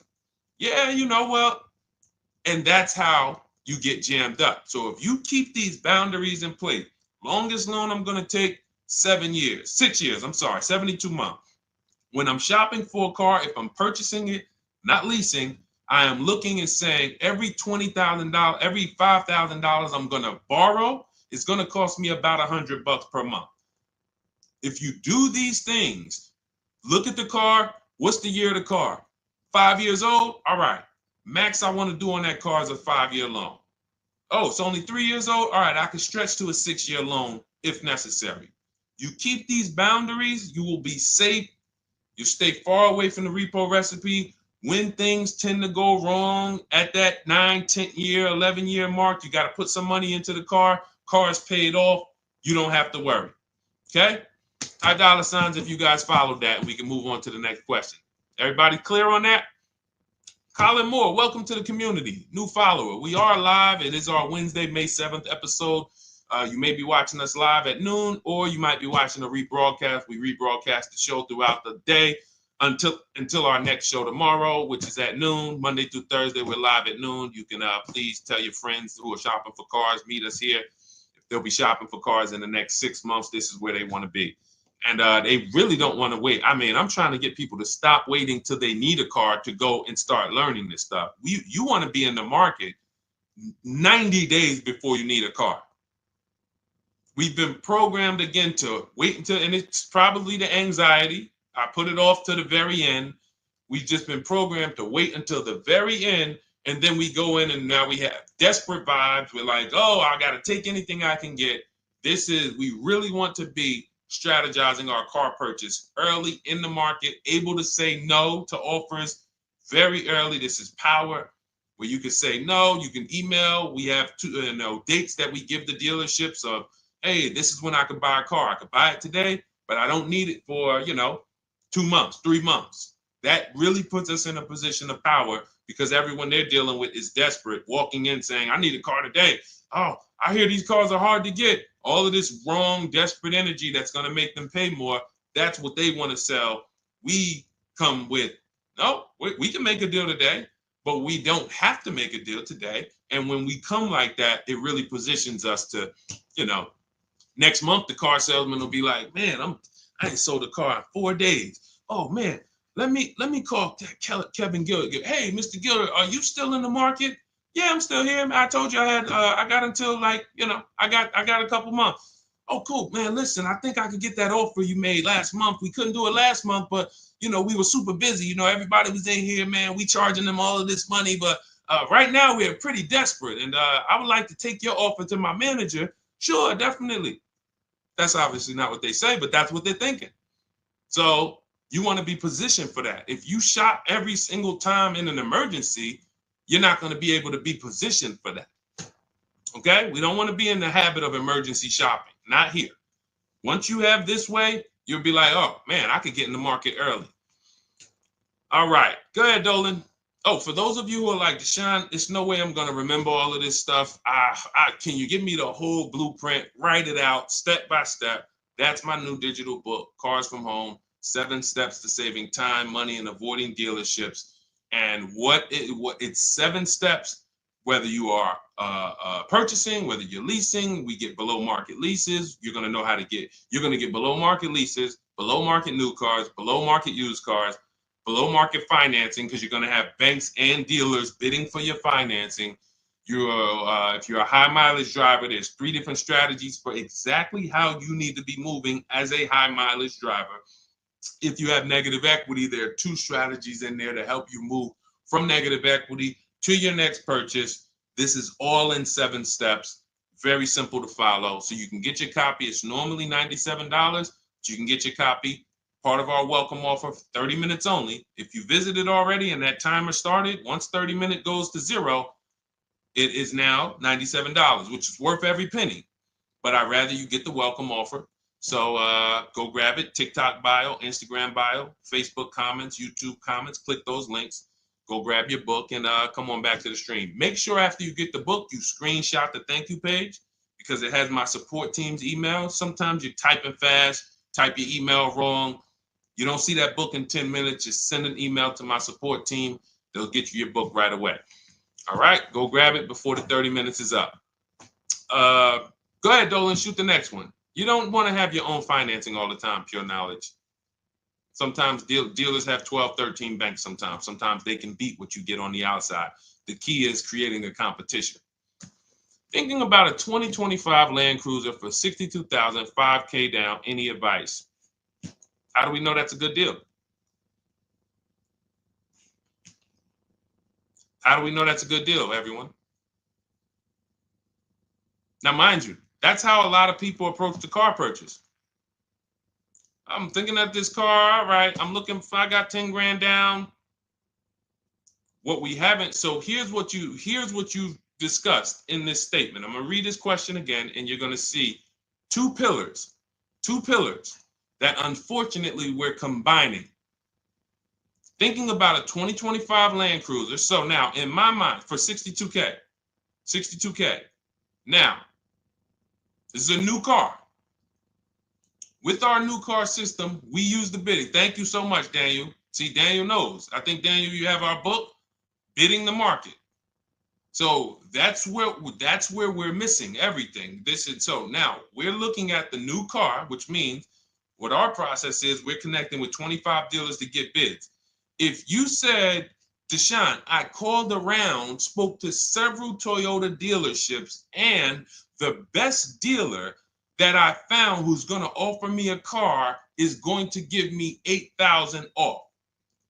yeah, well, and that's how you get jammed up. So if you keep these boundaries in place, longest loan I'm going to take 6 years, 72 months. When I'm shopping for a car, if I'm purchasing it, not leasing, I am looking and saying every $20,000, every $5,000 I'm going to borrow, it's going to cost me about $100 per month. If you do these things, look at the car. What's the year of the car? 5 years old? All right. Max I want to do on that car is a 5-year loan. Oh, it's only 3 years old? All right, I can stretch to a 6-year loan if necessary. You keep these boundaries, you will be safe. You stay far away from the repo recipe. When things tend to go wrong at that 9, 10 year, 11-year mark, you got to put some money into the car. Car is paid off. You don't have to worry. Okay? High dollar signs if you guys followed that. We can move on to the next question. Everybody clear on that? Colin Moore, welcome to the community. New follower. We are live. It is our Wednesday, May 7th episode. You may be watching us live at noon, or you might be watching a rebroadcast. We rebroadcast the show throughout the day until our next show tomorrow, which is at noon. Monday through Thursday, we're live at noon. You can please tell your friends who are shopping for cars, meet us here. If they'll be shopping for cars in the next 6 months. This is where they want to be. And they really don't want to wait. I mean, I'm trying to get people to stop waiting till they need a car to go and start learning this stuff. You want to be in the market 90 days before you need a car. We've been programmed again to wait until, and it's probably the anxiety. I put it off to the very end. We've just been programmed to wait until the very end, and then we go in and now we have desperate vibes. We're like, oh, I got to take anything I can get. We really want to be strategizing our car purchase early in the market, able to say no to offers very early. This is power, where you can say no, you can email. We have dates that we give the dealerships of, hey, this is when I could buy a car. I could buy it today, but I don't need it for, 2 months, 3 months. That really puts us in a position of power, because everyone they're dealing with is desperate, walking in saying, I need a car today. Oh, I hear these cars are hard to get. All of this wrong, desperate energy that's going to make them pay more. That's what they want to sell. We come with, no, we can make a deal today, but we don't have to make a deal today. And when we come like that, it really positions us to, next month, the car salesman will be like, man, I ain't sold a car in 4 days. Oh man, let me call Kevin Gillard. Hey, Mr. Gillard, are you still in the market? Yeah, I'm still here. I told you I got until I got a couple months. Oh, cool, man. Listen, I think I could get that offer you made last month. We couldn't do it last month, but we were super busy. Everybody was in here, man. We charging them all of this money, but right now we're pretty desperate, and I would like to take your offer to my manager. Sure, definitely. That's obviously not what they say, but that's what they're thinking. So you want to be positioned for that. If you shop every single time in an emergency, you're not going to be able to be positioned for that. Okay? We don't want to be in the habit of emergency shopping. Not here. Once you have this way, you'll be like, oh, man, I could get in the market early. All right. Go ahead, Dolan. Oh, for those of you who are like, Deshone, there's no way I'm going to remember all of this stuff. Can you give me the whole blueprint? Write it out step by step. That's my new digital book, Cars from Home, 7 Steps to Saving Time, Money, and Avoiding Dealerships. And it's 7 steps, whether you are purchasing, whether you're leasing. We get below market leases. You're going to get below market leases, below market new cars, below market used cars, below market financing, because you're going to have banks and dealers bidding for your financing. If you're a high mileage driver, there's 3 different strategies for exactly how you need to be moving as a high mileage driver. If you have negative equity, there are 2 strategies in there to help you move from negative equity to your next purchase. This is all in 7 steps. Very simple to follow. So you can get your copy. It's normally $97, but you can get your copy. Part of our welcome offer, 30 minutes only. If you visited already and that timer started, once 30 minutes goes to 0, it is now $97, which is worth every penny. But I'd rather you get the welcome offer. So go grab it. TikTok bio, Instagram bio, Facebook comments, YouTube comments. Click those links. Go grab your book and come on back to the stream. Make sure after you get the book, you screenshot the thank you page, because it has my support team's email. Sometimes you're typing fast, type your email wrong. You don't see that book in 10 minutes. Just send an email to my support team. They'll get you your book right away. All right, go grab it before the 30 minutes is up. Go ahead, Dolan, shoot the next one. You don't want to have your own financing all the time, pure knowledge. Sometimes dealers have 12, 13 banks sometimes. Sometimes they can beat what you get on the outside. The key is creating a competition. Thinking about a 2025 Land Cruiser for $62,000, $5K down, any advice? How do we know that's a good deal? How do we know that's a good deal, everyone? Now, mind you, that's how a lot of people approach the car purchase. I'm thinking of this car, all right, I'm looking, if I got 10 grand down, what we haven't, so here's what you discussed in this statement. I'm gonna read this question again, and you're gonna see two pillars that unfortunately we're combining. Thinking about a 2025 Land Cruiser, so now in my mind, for 62K. Now, this is a new car. With our new car system, we use the bidding. Thank you so much, Daniel. See, Daniel knows. I think, Daniel, you have our book, Bidding the Market. So that's where we're missing everything. So now we're looking at the new car, which means what our process is, we're connecting with 25 dealers to get bids. If you said, Deshone, I called around, spoke to several Toyota dealerships, and the best dealer that I found who's going to offer me a car is going to give me $8,000 off.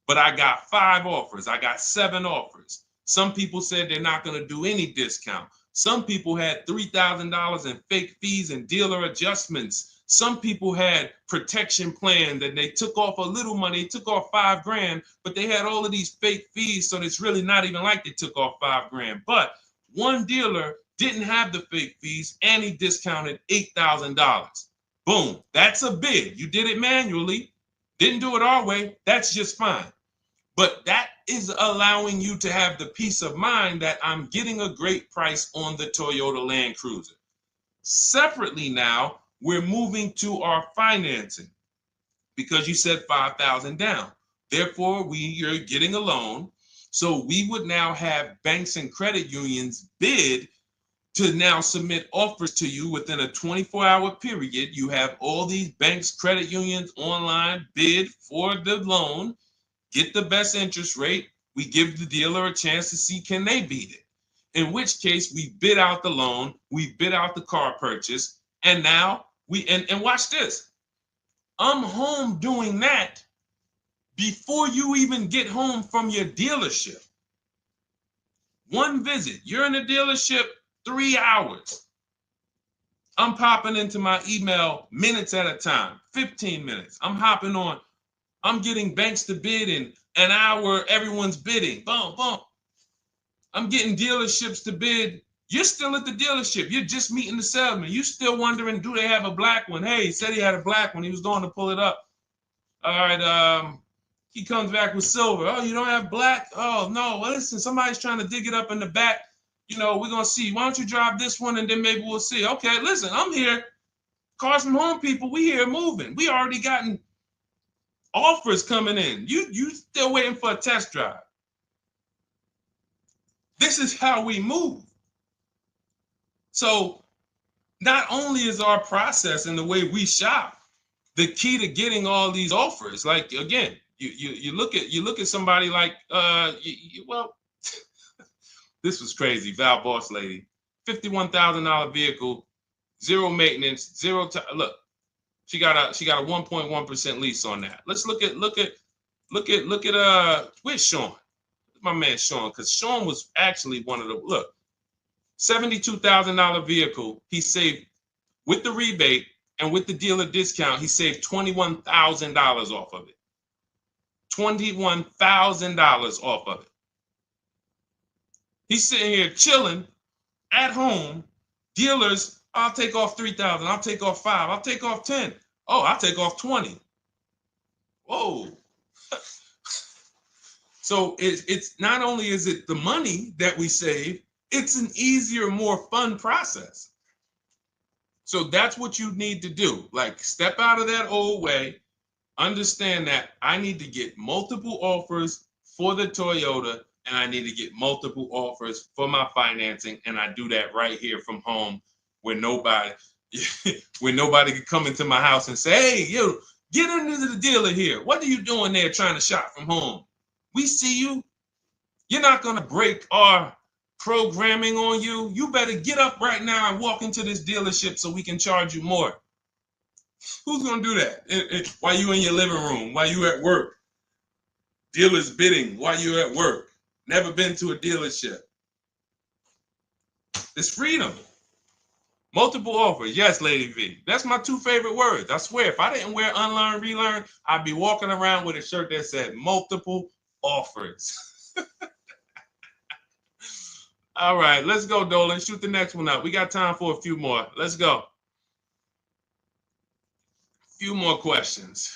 But I got 5 offers. I got 7 offers. Some people said they're not going to do any discount. Some people had $3,000 in fake fees and dealer adjustments. Some people had protection plans and they took off a little money, took off $5,000, but they had all of these fake fees. So it's really not even like they took off $5,000. But one dealer didn't have the fake fees and he discounted $8,000. Boom. That's a bid. You did it manually. Didn't do it our way. That's just fine. But that is allowing you to have the peace of mind that I'm getting a great price on the Toyota Land Cruiser. Separately now, we're moving to our financing because you said $5,000 down. Therefore, you're getting a loan. So we would now have banks and credit unions bid to now submit offers to you within a 24-hour period. You have all these banks, credit unions online bid for the loan, get the best interest rate. We give the dealer a chance to see can they beat it. In which case we bid out the loan, we bid out the car purchase, and now and watch this. I'm home doing that before you even get home from your dealership. One visit, you're in the dealership 3 hours. I'm popping into my email minutes at a time, 15 minutes. I'm hopping on. I'm getting banks to bid in an hour. Everyone's bidding. Boom, boom. I'm getting dealerships to bid. You're still at the dealership. You're just meeting the salesman. You still wondering, do they have a black one? Hey, he said he had a black one. He was going to pull it up. All right. He comes back with silver. Oh, you don't have black? Oh, no. Well, listen, somebody's trying to dig it up in the back. You know, we're going to see. Why don't you drive this one and then maybe we'll see. Okay, listen, I'm here. Cars from Home people, we here moving. We already gotten offers coming in. You still waiting for a test drive. This is how we move. So not only is our process and the way we shop the key to getting all these offers, like again, you look at somebody like well, this was crazy. Val Boss lady, $51,000 vehicle, zero maintenance, zero time. Look, she got a 1.1% lease on that. Let's look at where's Sean? My man Sean, because Sean was actually one of the look. $72,000 vehicle, he saved with the rebate and with the dealer discount, he saved $21,000 off of it. $21,000 off of it. He's sitting here chilling at home. Dealers, I'll take off 3,000. I'll take off 5. I'll take off 10. Oh, I'll take off 20. Whoa. So it's not only is it the money that we save, it's an easier, more fun process. So that's what you need to do. Like, step out of that old way. Understand that I need to get multiple offers for the Toyota, and I need to get multiple offers for my financing, and I do that right here from home, where nobody can come into my house and say, hey, you get into the dealer here. What are you doing there trying to shop from home? We see you. You're not going to break our programming on you. You better get up right now and walk into this dealership so we can charge you more. Who's going to do that? While you in your living room, while you at work? Dealers bidding while you're at work. Never been to a dealership. It's freedom. Multiple offers. Yes, Lady V. That's my 2 favorite words. I swear, if I didn't wear unlearn, relearn, I'd be walking around with a shirt that said multiple offers. All right, let's go, Dolan. Shoot the next one up. We got time for a few more. Let's go. Few more questions.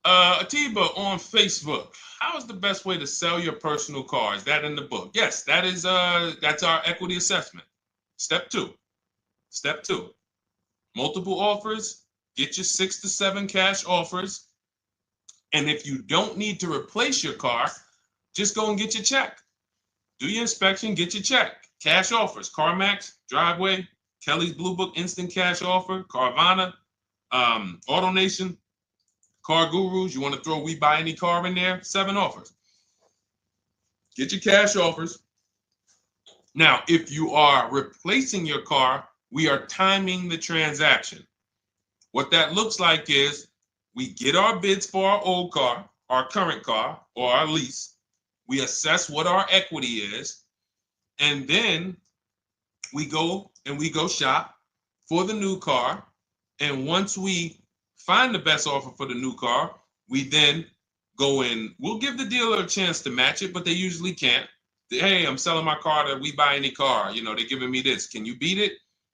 Atiba on Facebook. How is the best way to sell your personal car? Is that in the book? Yes, that is. That's our equity assessment. Step 2. Step 2. Multiple offers. Get your 6 to 7 cash offers, And if you don't need to replace your car, just go and get your check. Do your inspection, get your check. Cash offers, CarMax, Driveway, Kelly's Blue Book Instant Cash Offer, Carvana, AutoNation, Car Gurus. You want to throw We Buy Any Car in there? 7 offers. Get your cash offers. Now, if you are replacing your car, we are timing the transaction. What that looks like is we get our bids for our old car, our current car, or our lease. We assess what our equity is, and then we go shop for the new car. And once we find the best offer for the new car, we then go in. We'll give the dealer a chance to match it, but they usually can't. Hey, I'm selling my car to We Buy Any Car. You know, they're giving me this. Can you beat it?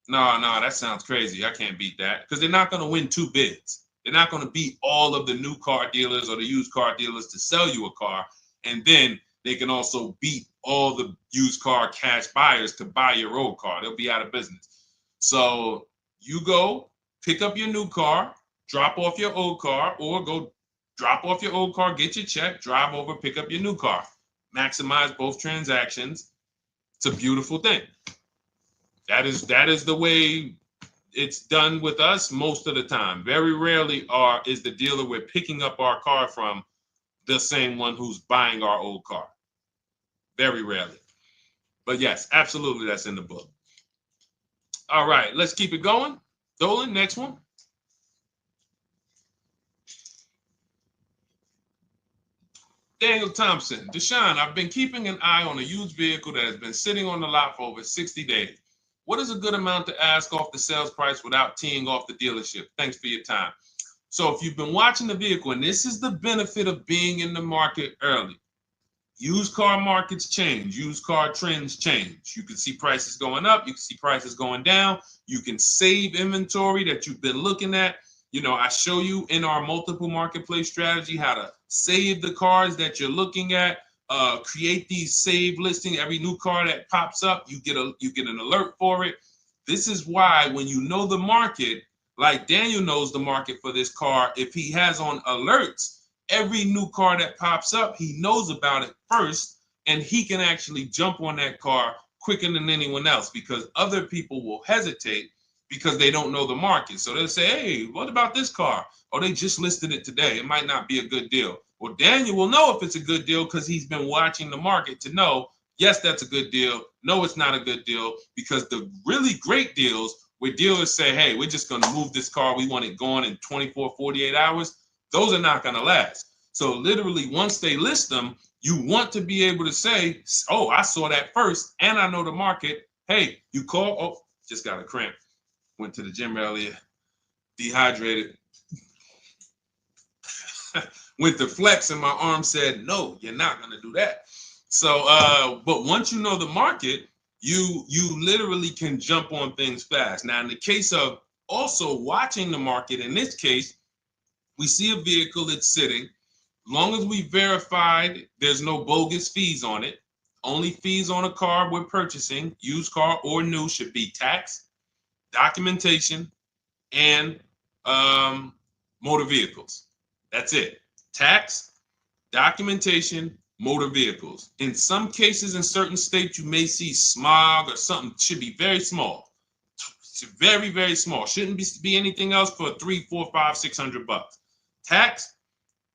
No, that sounds crazy. I can't beat that, because they're not going to win 2 bids. They're not going to beat all of the new car dealers or the used car dealers to sell you a car. And then they can also beat all the used car cash buyers to buy your old car. They'll be out of business. So you go pick up your new car, drop off your old car, or go drop off your old car, get your check, drive over, pick up your new car. Maximize both transactions. It's a beautiful thing. That is the way it's done with us most of the time. Very rarely is the dealer we're picking up our car from the same one who's buying our old car. Very rarely. But yes, absolutely, that's in the book. All right, let's keep it going. Dolan, next one. Daniel Thompson, Deshone, I've been keeping an eye on a used vehicle that has been sitting on the lot for over 60 days. What is a good amount to ask off the sales price without teeing off the dealership? Thanks for your time. So if you've been watching the vehicle, and this is the benefit of being in the market early, used car markets change, used car trends change. You can see prices going up, you can see prices going down, you can save inventory that you've been looking at. You know, I show you in our multiple marketplace strategy how to save the cars that you're looking at, create these save listing. Every new car that pops up, you get an alert for it. This is why when you know the market, like Daniel knows the market for this car, if he has on alerts, every new car that pops up, he knows about it first, and he can actually jump on that car quicker than anyone else, because other people will hesitate because they don't know the market. So they'll say, hey, what about this car? Oh, they just listed it today. It might not be a good deal. Well, Daniel will know if it's a good deal because he's been watching the market to know, yes, that's a good deal. No, it's not a good deal, because the really great deals where dealers say, hey, we're just going to move this car. We want it gone in 24, 48 hours. Those are not going to last. So literally, once they list them, you want to be able to say, oh, I saw that first and I know the market. Hey, you call, oh, just got a cramp. Went to the gym earlier, dehydrated. Went to flex and my arm said, no, you're not going to do that. So, but once you know the market, you literally can jump on things fast. Now, in the case of also watching the market, in this case, we see a vehicle that's sitting. As long as we verified there's no bogus fees on it, only fees on a car we're purchasing, used car or new, should be tax, documentation, and motor vehicles. That's it. Tax, documentation, motor vehicles. In some cases, in certain states, you may see smog or something. Should be very small. It's very, very small. Shouldn't be anything else for $300, $400, $500, $600. Tax,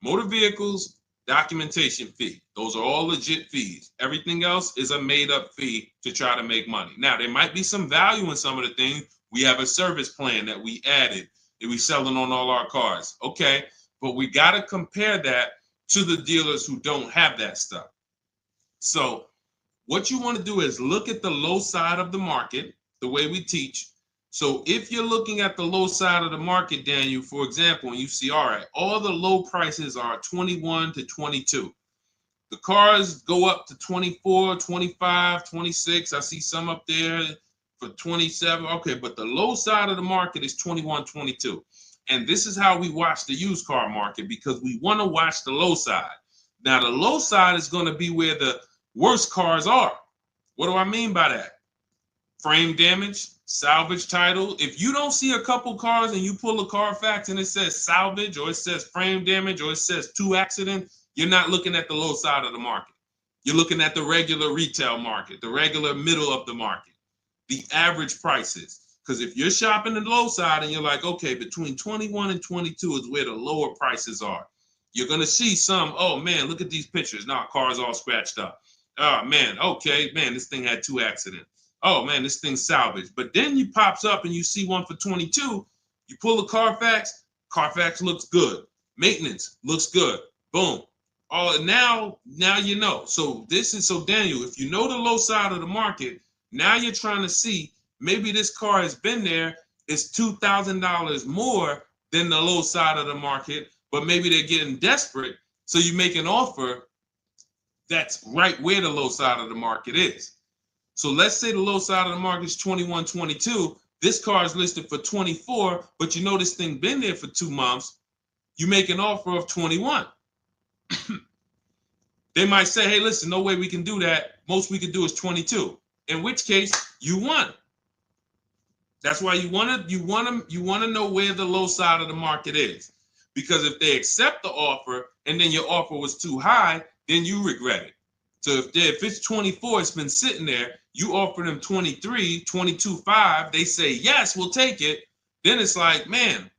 motor vehicles, documentation fee. Those are all legit fees. Everything else is a made-up fee to try to make money. Now, there might be some value in some of the things. We have a service plan that we added that we selling on all our cars. Okay, but we got to compare that to the dealers who don't have that stuff. So what you want to do is look at the low side of the market, the way we teach. So if you're looking at the low side of the market, Daniel, for example, and you see, all right, all the low prices are 21 to 22. The cars go up to 24, 25, 26. I see some up there for 27. Okay, but the low side of the market is 21, 22. And this is how we watch the used car market, because we want to watch the low side. Now, the low side is going to be where the worst cars are. What do I mean by that? frame damage, salvage title. If you don't see a couple cars and you pull a Carfax and it says salvage or it says frame damage or it says 2 accident, you're not looking at the low side of the market. You're looking at the regular retail market, the regular middle of the market, the average prices. Because if you're shopping the low side and you're like, okay, between 21 and 22 is where the lower prices are, you're going to see some, oh man, look at these pictures. Now, car's all scratched up. Oh man, okay, man, this thing had 2 accidents. Oh man, this thing's salvaged. But then you pops up and you see one for 22. You pull the Carfax. Carfax looks good. Maintenance looks good. Boom. Oh, now you know. So Daniel, if you know the low side of the market, now you're trying to see maybe this car has been there. It's $2,000 more than the low side of the market, but maybe they're getting desperate. So you make an offer that's right where the low side of the market is. So let's say the low side of the market is 21, 22. This car is listed for 24, but you know this thing been there for 2 months. You make an offer of 21. They might say, hey, listen, no way we can do that. Most we can do is 22. In which case, you won. That's why you want to know where the low side of the market is. Because if they accept the offer and then your offer was too high, then you regret it. So if it's 24, it's been sitting there, you offer them 23, 22.5, they say, yes, we'll take it. Then it's like, man,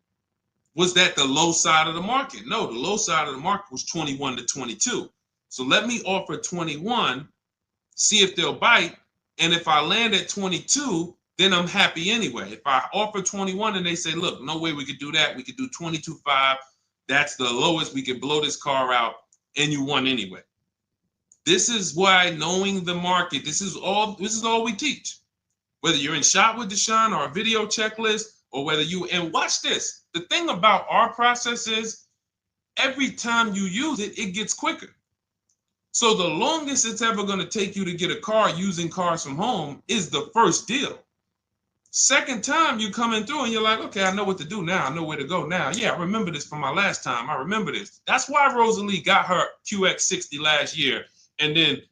was that the low side of the market? No, the low side of the market was 21 to 22. So let me offer 21, see if they'll bite. And if I land at 22, then I'm happy anyway. If I offer 21 and they say, look, no way we could do that. We could do 22.5. That's the lowest. We could blow this car out and you won anyway. This is why knowing the market, this is all we teach. Whether you're in Shop with Deshone or a video checklist, or whether and watch this. The thing about our process is every time you use it, it gets quicker. So the longest it's ever going to take you to get a car using Cars from Home is the first deal. Second time you coming through and you're like, okay, I know what to do now. I know where to go now. Yeah, I remember this from my last time. I remember this. That's why Rosalie got her QX60 last year. And then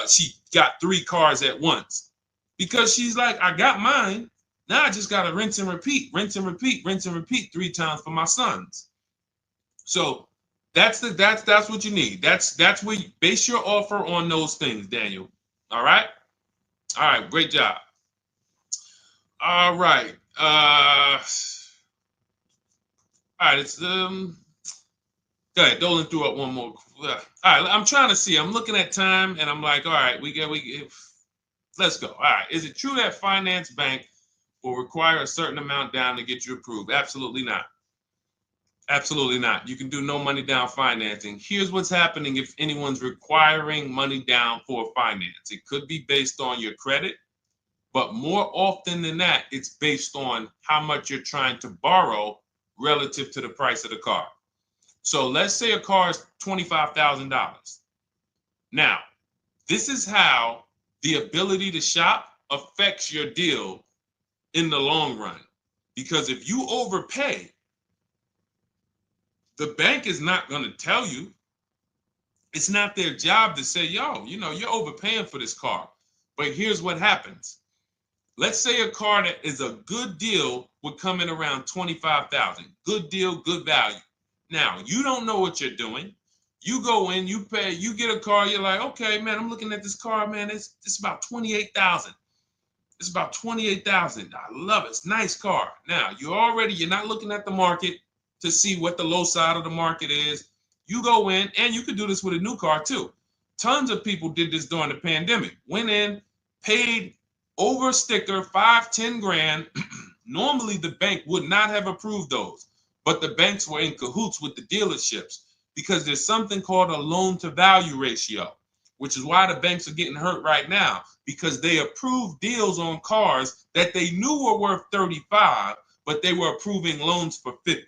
she got 3 cars at once because she's like, I got mine. Now I just got to rinse and repeat 3 times for my sons. So that's what you need. That's where you base your offer on those things, Daniel. All right. Great job. All right. All right. It's Go ahead, Dolan threw up one more. All right, I'm trying to see. I'm looking at time, and I'm like, all right, let's go. All right, is it true that finance bank will require a certain amount down to get you approved? Absolutely not. Absolutely not. You can do no money down financing. Here's what's happening if anyone's requiring money down for finance. It could be based on your credit, but more often than that, it's based on how much you're trying to borrow relative to the price of the car. So let's say a car is $25,000. Now, this is how the ability to shop affects your deal in the long run. Because if you overpay, the bank is not going to tell you. It's not their job to say, yo, you're overpaying for this car. But here's what happens. Let's say a car that is a good deal would come in around $25,000. Good deal, good value. Now, you don't know what you're doing. You go in, you pay, you get a car, you're like, okay, man, I'm looking at this car, man, it's about $28,000. It's about $28,000. I love it. It's a nice car. Now, you're not looking at the market to see what the low side of the market is. You go in, and you could do this with a new car too. Tons of people did this during the pandemic. Went in, paid over sticker, 5, 10 grand. Normally, the bank would not have approved those. But the banks were in cahoots with the dealerships because there's something called a loan to value ratio, which is why the banks are getting hurt right now because they approved deals on cars that they knew were worth 35, but they were approving loans for 50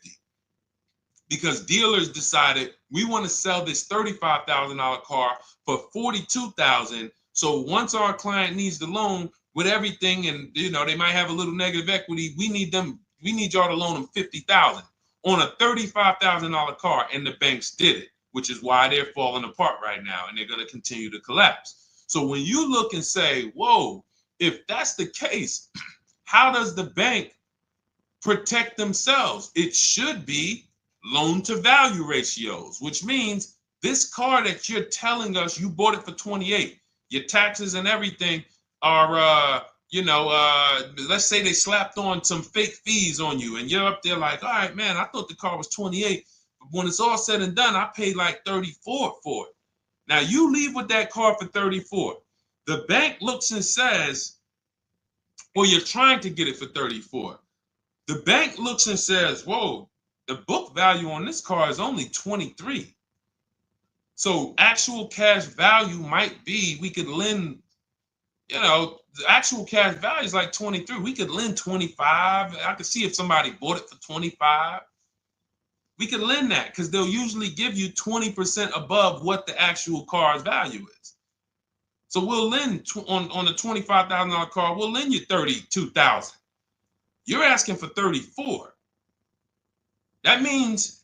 because dealers decided we want to sell this $35,000 car for $42,000. So once our client needs the loan with everything, and they might have a little negative equity, we need y'all to loan them $50,000. On a $35,000 car, and the banks did it, which is why they're falling apart right now, and they're going to continue to collapse. So when you look and say, whoa, if that's the case, how does the bank protect themselves? It should be loan to value ratios, which means this car that you're telling us you bought it for 28, your taxes and everything are let's say they slapped on some fake fees on you, and you're up there like, all right, man, I thought the car was 28, but when it's all said and done, I paid like 34 for it. Now you leave with that car for 34. The bank looks and says, or you're trying to get it for 34. The bank looks and says, whoa, the book value on this car is only 23. So actual cash value might be, we could lend, the actual cash value is like 23. We could lend 25. I could see if somebody bought it for 25. We could lend that because they'll usually give you 20% above what the actual car's value is. So we'll lend on a $25,000 car, we'll lend you $32,000. You're asking for 34. That means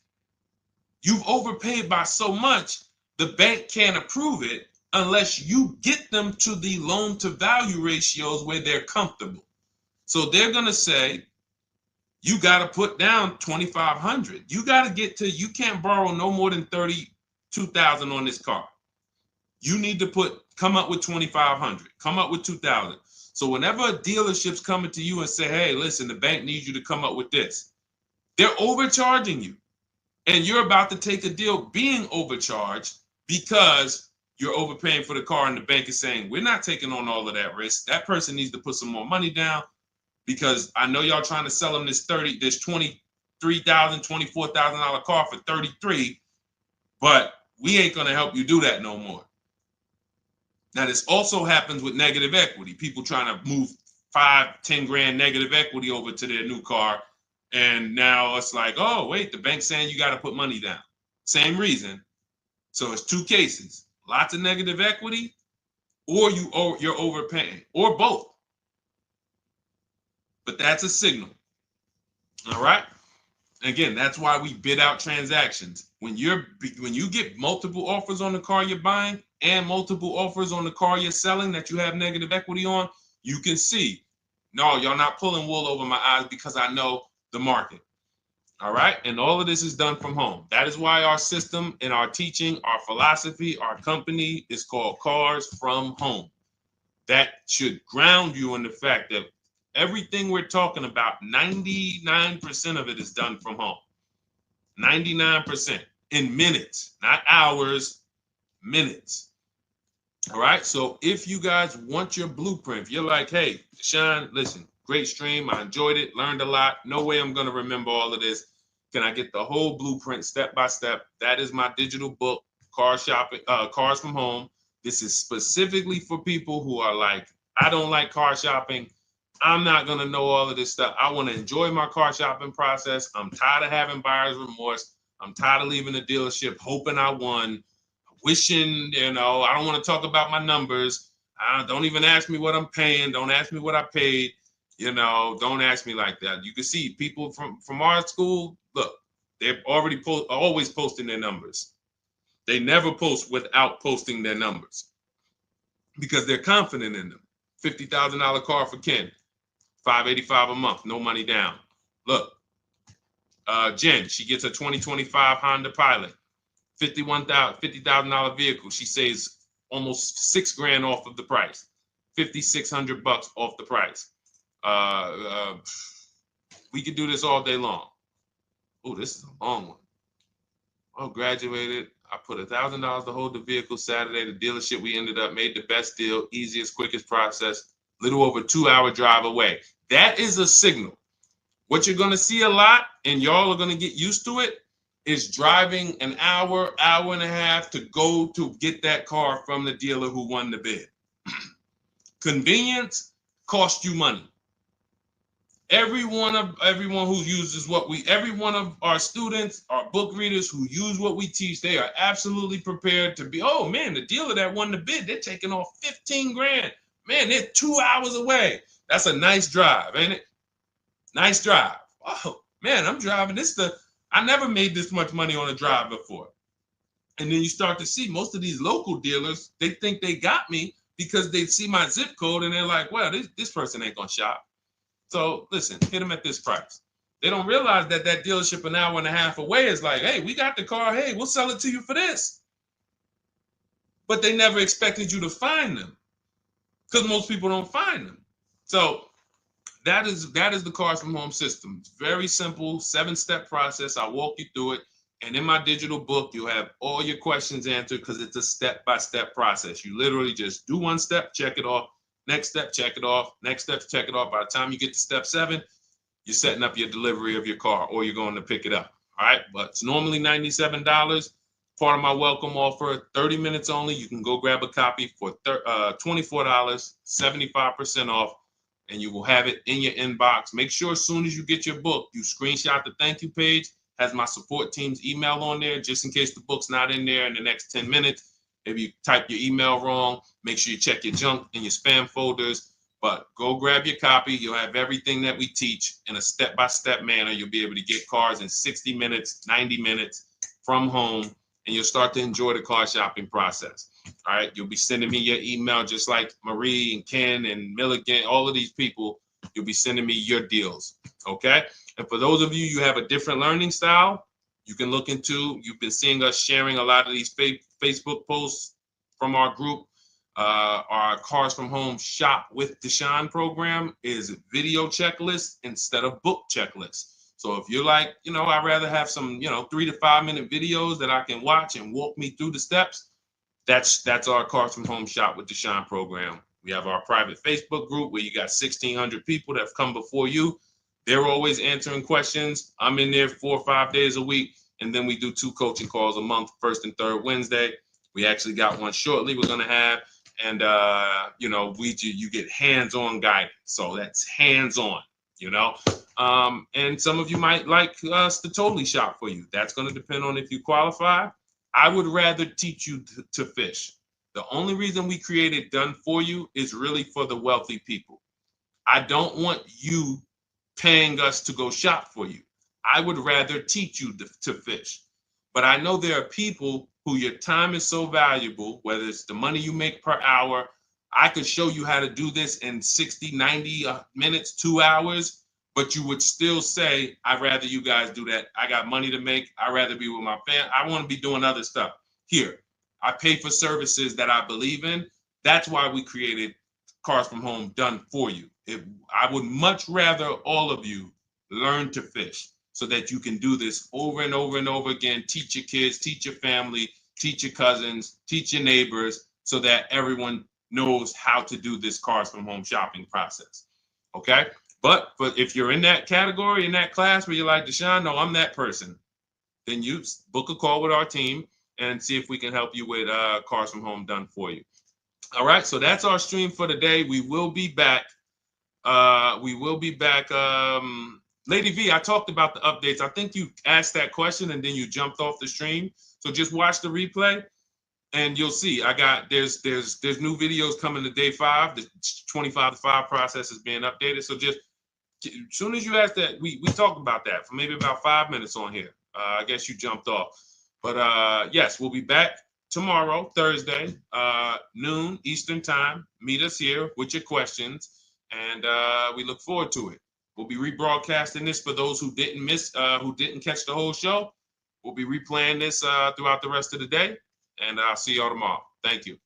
you've overpaid by so much, the bank can't approve it unless you get them to the loan to value ratios where they're comfortable. So they're going to say, you got to put down 2,500. You got to get to, you can't borrow no more than 32,000 on this car. You need to come up with 2,500, come up with 2,000. So whenever a dealership's coming to you and say, hey, listen, the bank needs you to come up with this, they're overcharging you. And you're about to take a deal being overcharged because you're overpaying for the car, and the bank is saying, we're not taking on all of that risk. That person needs to put some more money down because I know y'all trying to sell them this $23,000, $24,000 car for 33, but we ain't going to help you do that no more. Now, this also happens with negative equity. People trying to move 5-10 grand negative equity over to their new car. And now it's like, oh, wait, the bank's saying you got to put money down. Same reason. So it's two cases, lots of negative equity, or you're overpaying, or both. But that's a signal. All right. Again, that's why we bid out transactions. When you get multiple offers on the car you're buying and multiple offers on the car you're selling that you have negative equity on, you can see, no, y'all not pulling wool over my eyes because I know the market. All right. And all of this is done from home. That is why our system and our teaching, our philosophy, our company is called Cars from Home. That should ground you in the fact that everything we're talking about, 99% of it is done from home. 99% in minutes, not hours, minutes. All right. So if you guys want your blueprint, if you're like, hey, Sean, listen, great stream. I enjoyed it, learned a lot. No way I'm going to remember all of this. Can I get the whole blueprint step by step? That is my digital book, Cars from Home. This is specifically for people who are like, I don't like car shopping. I'm not going to know all of this stuff. I want to enjoy my car shopping process. I'm tired of having buyer's remorse. I'm tired of leaving the dealership hoping I won, wishing, I don't want to talk about my numbers. Don't even ask me what I'm paying. Don't ask me what I paid. Don't ask me like that. You can see people from our school, look, they're already always posting their numbers. They never post without posting their numbers because they're confident in them. $50,000 car for Ken, $585 a month, no money down. Look, Jen, she gets a 2025 Honda Pilot, $50,000 vehicle. She saves almost $6,000 off of the price, $5,600 off the price. We could do this all day long. Oh, this is a long one. Oh, graduated. I put $1,000 to hold the vehicle Saturday. The dealership we ended up made the best deal, easiest, quickest process, little over 2-hour drive away. That is a signal. What you're going to see a lot, and y'all are going to get used to it, is driving an hour, hour and a half to go to get that car from the dealer who won the bid. Convenience costs you money. Every one of our students, our book readers who use what we teach, they are absolutely prepared to be, oh man, the dealer that won the bid, they're taking off $15,000. Man, they're 2 hours away. That's a nice drive, ain't it? Nice drive. Oh man, I'm driving I never made this much money on a drive before. And then you start to see most of these local dealers, they think they got me because they see my zip code and they're like, well, this person ain't gonna shop. So listen, hit them at this price. They don't realize that that dealership an hour and a half away is like, hey, we got the car. Hey, we'll sell it to you for this. But they never expected you to find them because most people don't find them. So that is the Cars from Home system. It's very simple, 7-step process. I'll walk you through it. And in my digital book, you'll have all your questions answered because it's a step-by-step process. You literally just do one step, check it off. Next step, check it off. Next step, check it off. By the time you get to step 7, you're setting up your delivery of your car or you're going to pick it up. All right. But it's normally $97. Part of my welcome offer, 30 minutes only. You can go grab a copy for $24, 75% off, and you will have it in your inbox. Make sure as soon as you get your book, you screenshot the thank you page. Has my support team's email on there just in case the book's not in there in the next 10 minutes. Maybe you type your email wrong. Make sure you check your junk and your spam folders. But go grab your copy. You'll have everything that we teach in a step-by-step manner. You'll be able to get cars in 60 minutes, 90 minutes from home, and you'll start to enjoy the car shopping process. All right. You'll be sending me your email just like Marie and Ken and Milligan, all of these people. You'll be sending me your deals. Okay. And for those of you, you have a different learning style, you can look into, you've been seeing us sharing a lot of these Facebook posts from our group. Our Cars from Home Shop with Deshone program is video checklist instead of book checklist. So if you're like, I'd rather have some, 3 to 5 minute videos that I can watch and walk me through the steps, that's our Cars from Home Shop with Deshone program. We have our private Facebook group where you got 1,600 people that have come before you. They're always answering questions. I'm in there 4 or 5 days a week. And then we do 2 coaching calls a month, first and third Wednesday. We actually got one shortly we're going to have. And, you get hands-on guidance. So that's hands-on, and some of you might like us to totally shop for you. That's going to depend on if you qualify. I would rather teach you to fish. The only reason we created Done For You is really for the wealthy people. I don't want you paying us to go shop for you. I would rather teach you to fish. But I know there are people who your time is so valuable, whether it's the money you make per hour. I could show you how to do this in 60, 90 minutes, 2 hours, but you would still say, I'd rather you guys do that. I got money to make. I'd rather be with my family. I want to be doing other stuff. Here, I pay for services that I believe in. That's why we created Cars from Home Done For You. I would much rather all of you learn to fish so that you can do this over and over and over again. Teach your kids, teach your family, teach your cousins, teach your neighbors, so that everyone knows how to do this Cars from Home shopping process. Okay? But if you're in that category, in that class where you're like, Deshone, no, I'm that person, then you book a call with our team and see if we can help you with Cars from Home Done For You. All right, so that's our stream for today. We will be back. Lady V, I talked about the updates. I think you asked that question and then you jumped off the stream. So just watch the replay and you'll see. There's new videos coming to day 5. The 25 to 5 process is being updated. So just as soon as you asked that, we talked about that for maybe about 5 minutes on here. I guess you jumped off. But yes, we'll be back tomorrow, Thursday, noon Eastern time. Meet us here with your questions, and we look forward to it. We'll be rebroadcasting this for those who didn't catch the whole show. We'll be replaying this throughout the rest of the day, and I'll see y'all tomorrow. Thank you.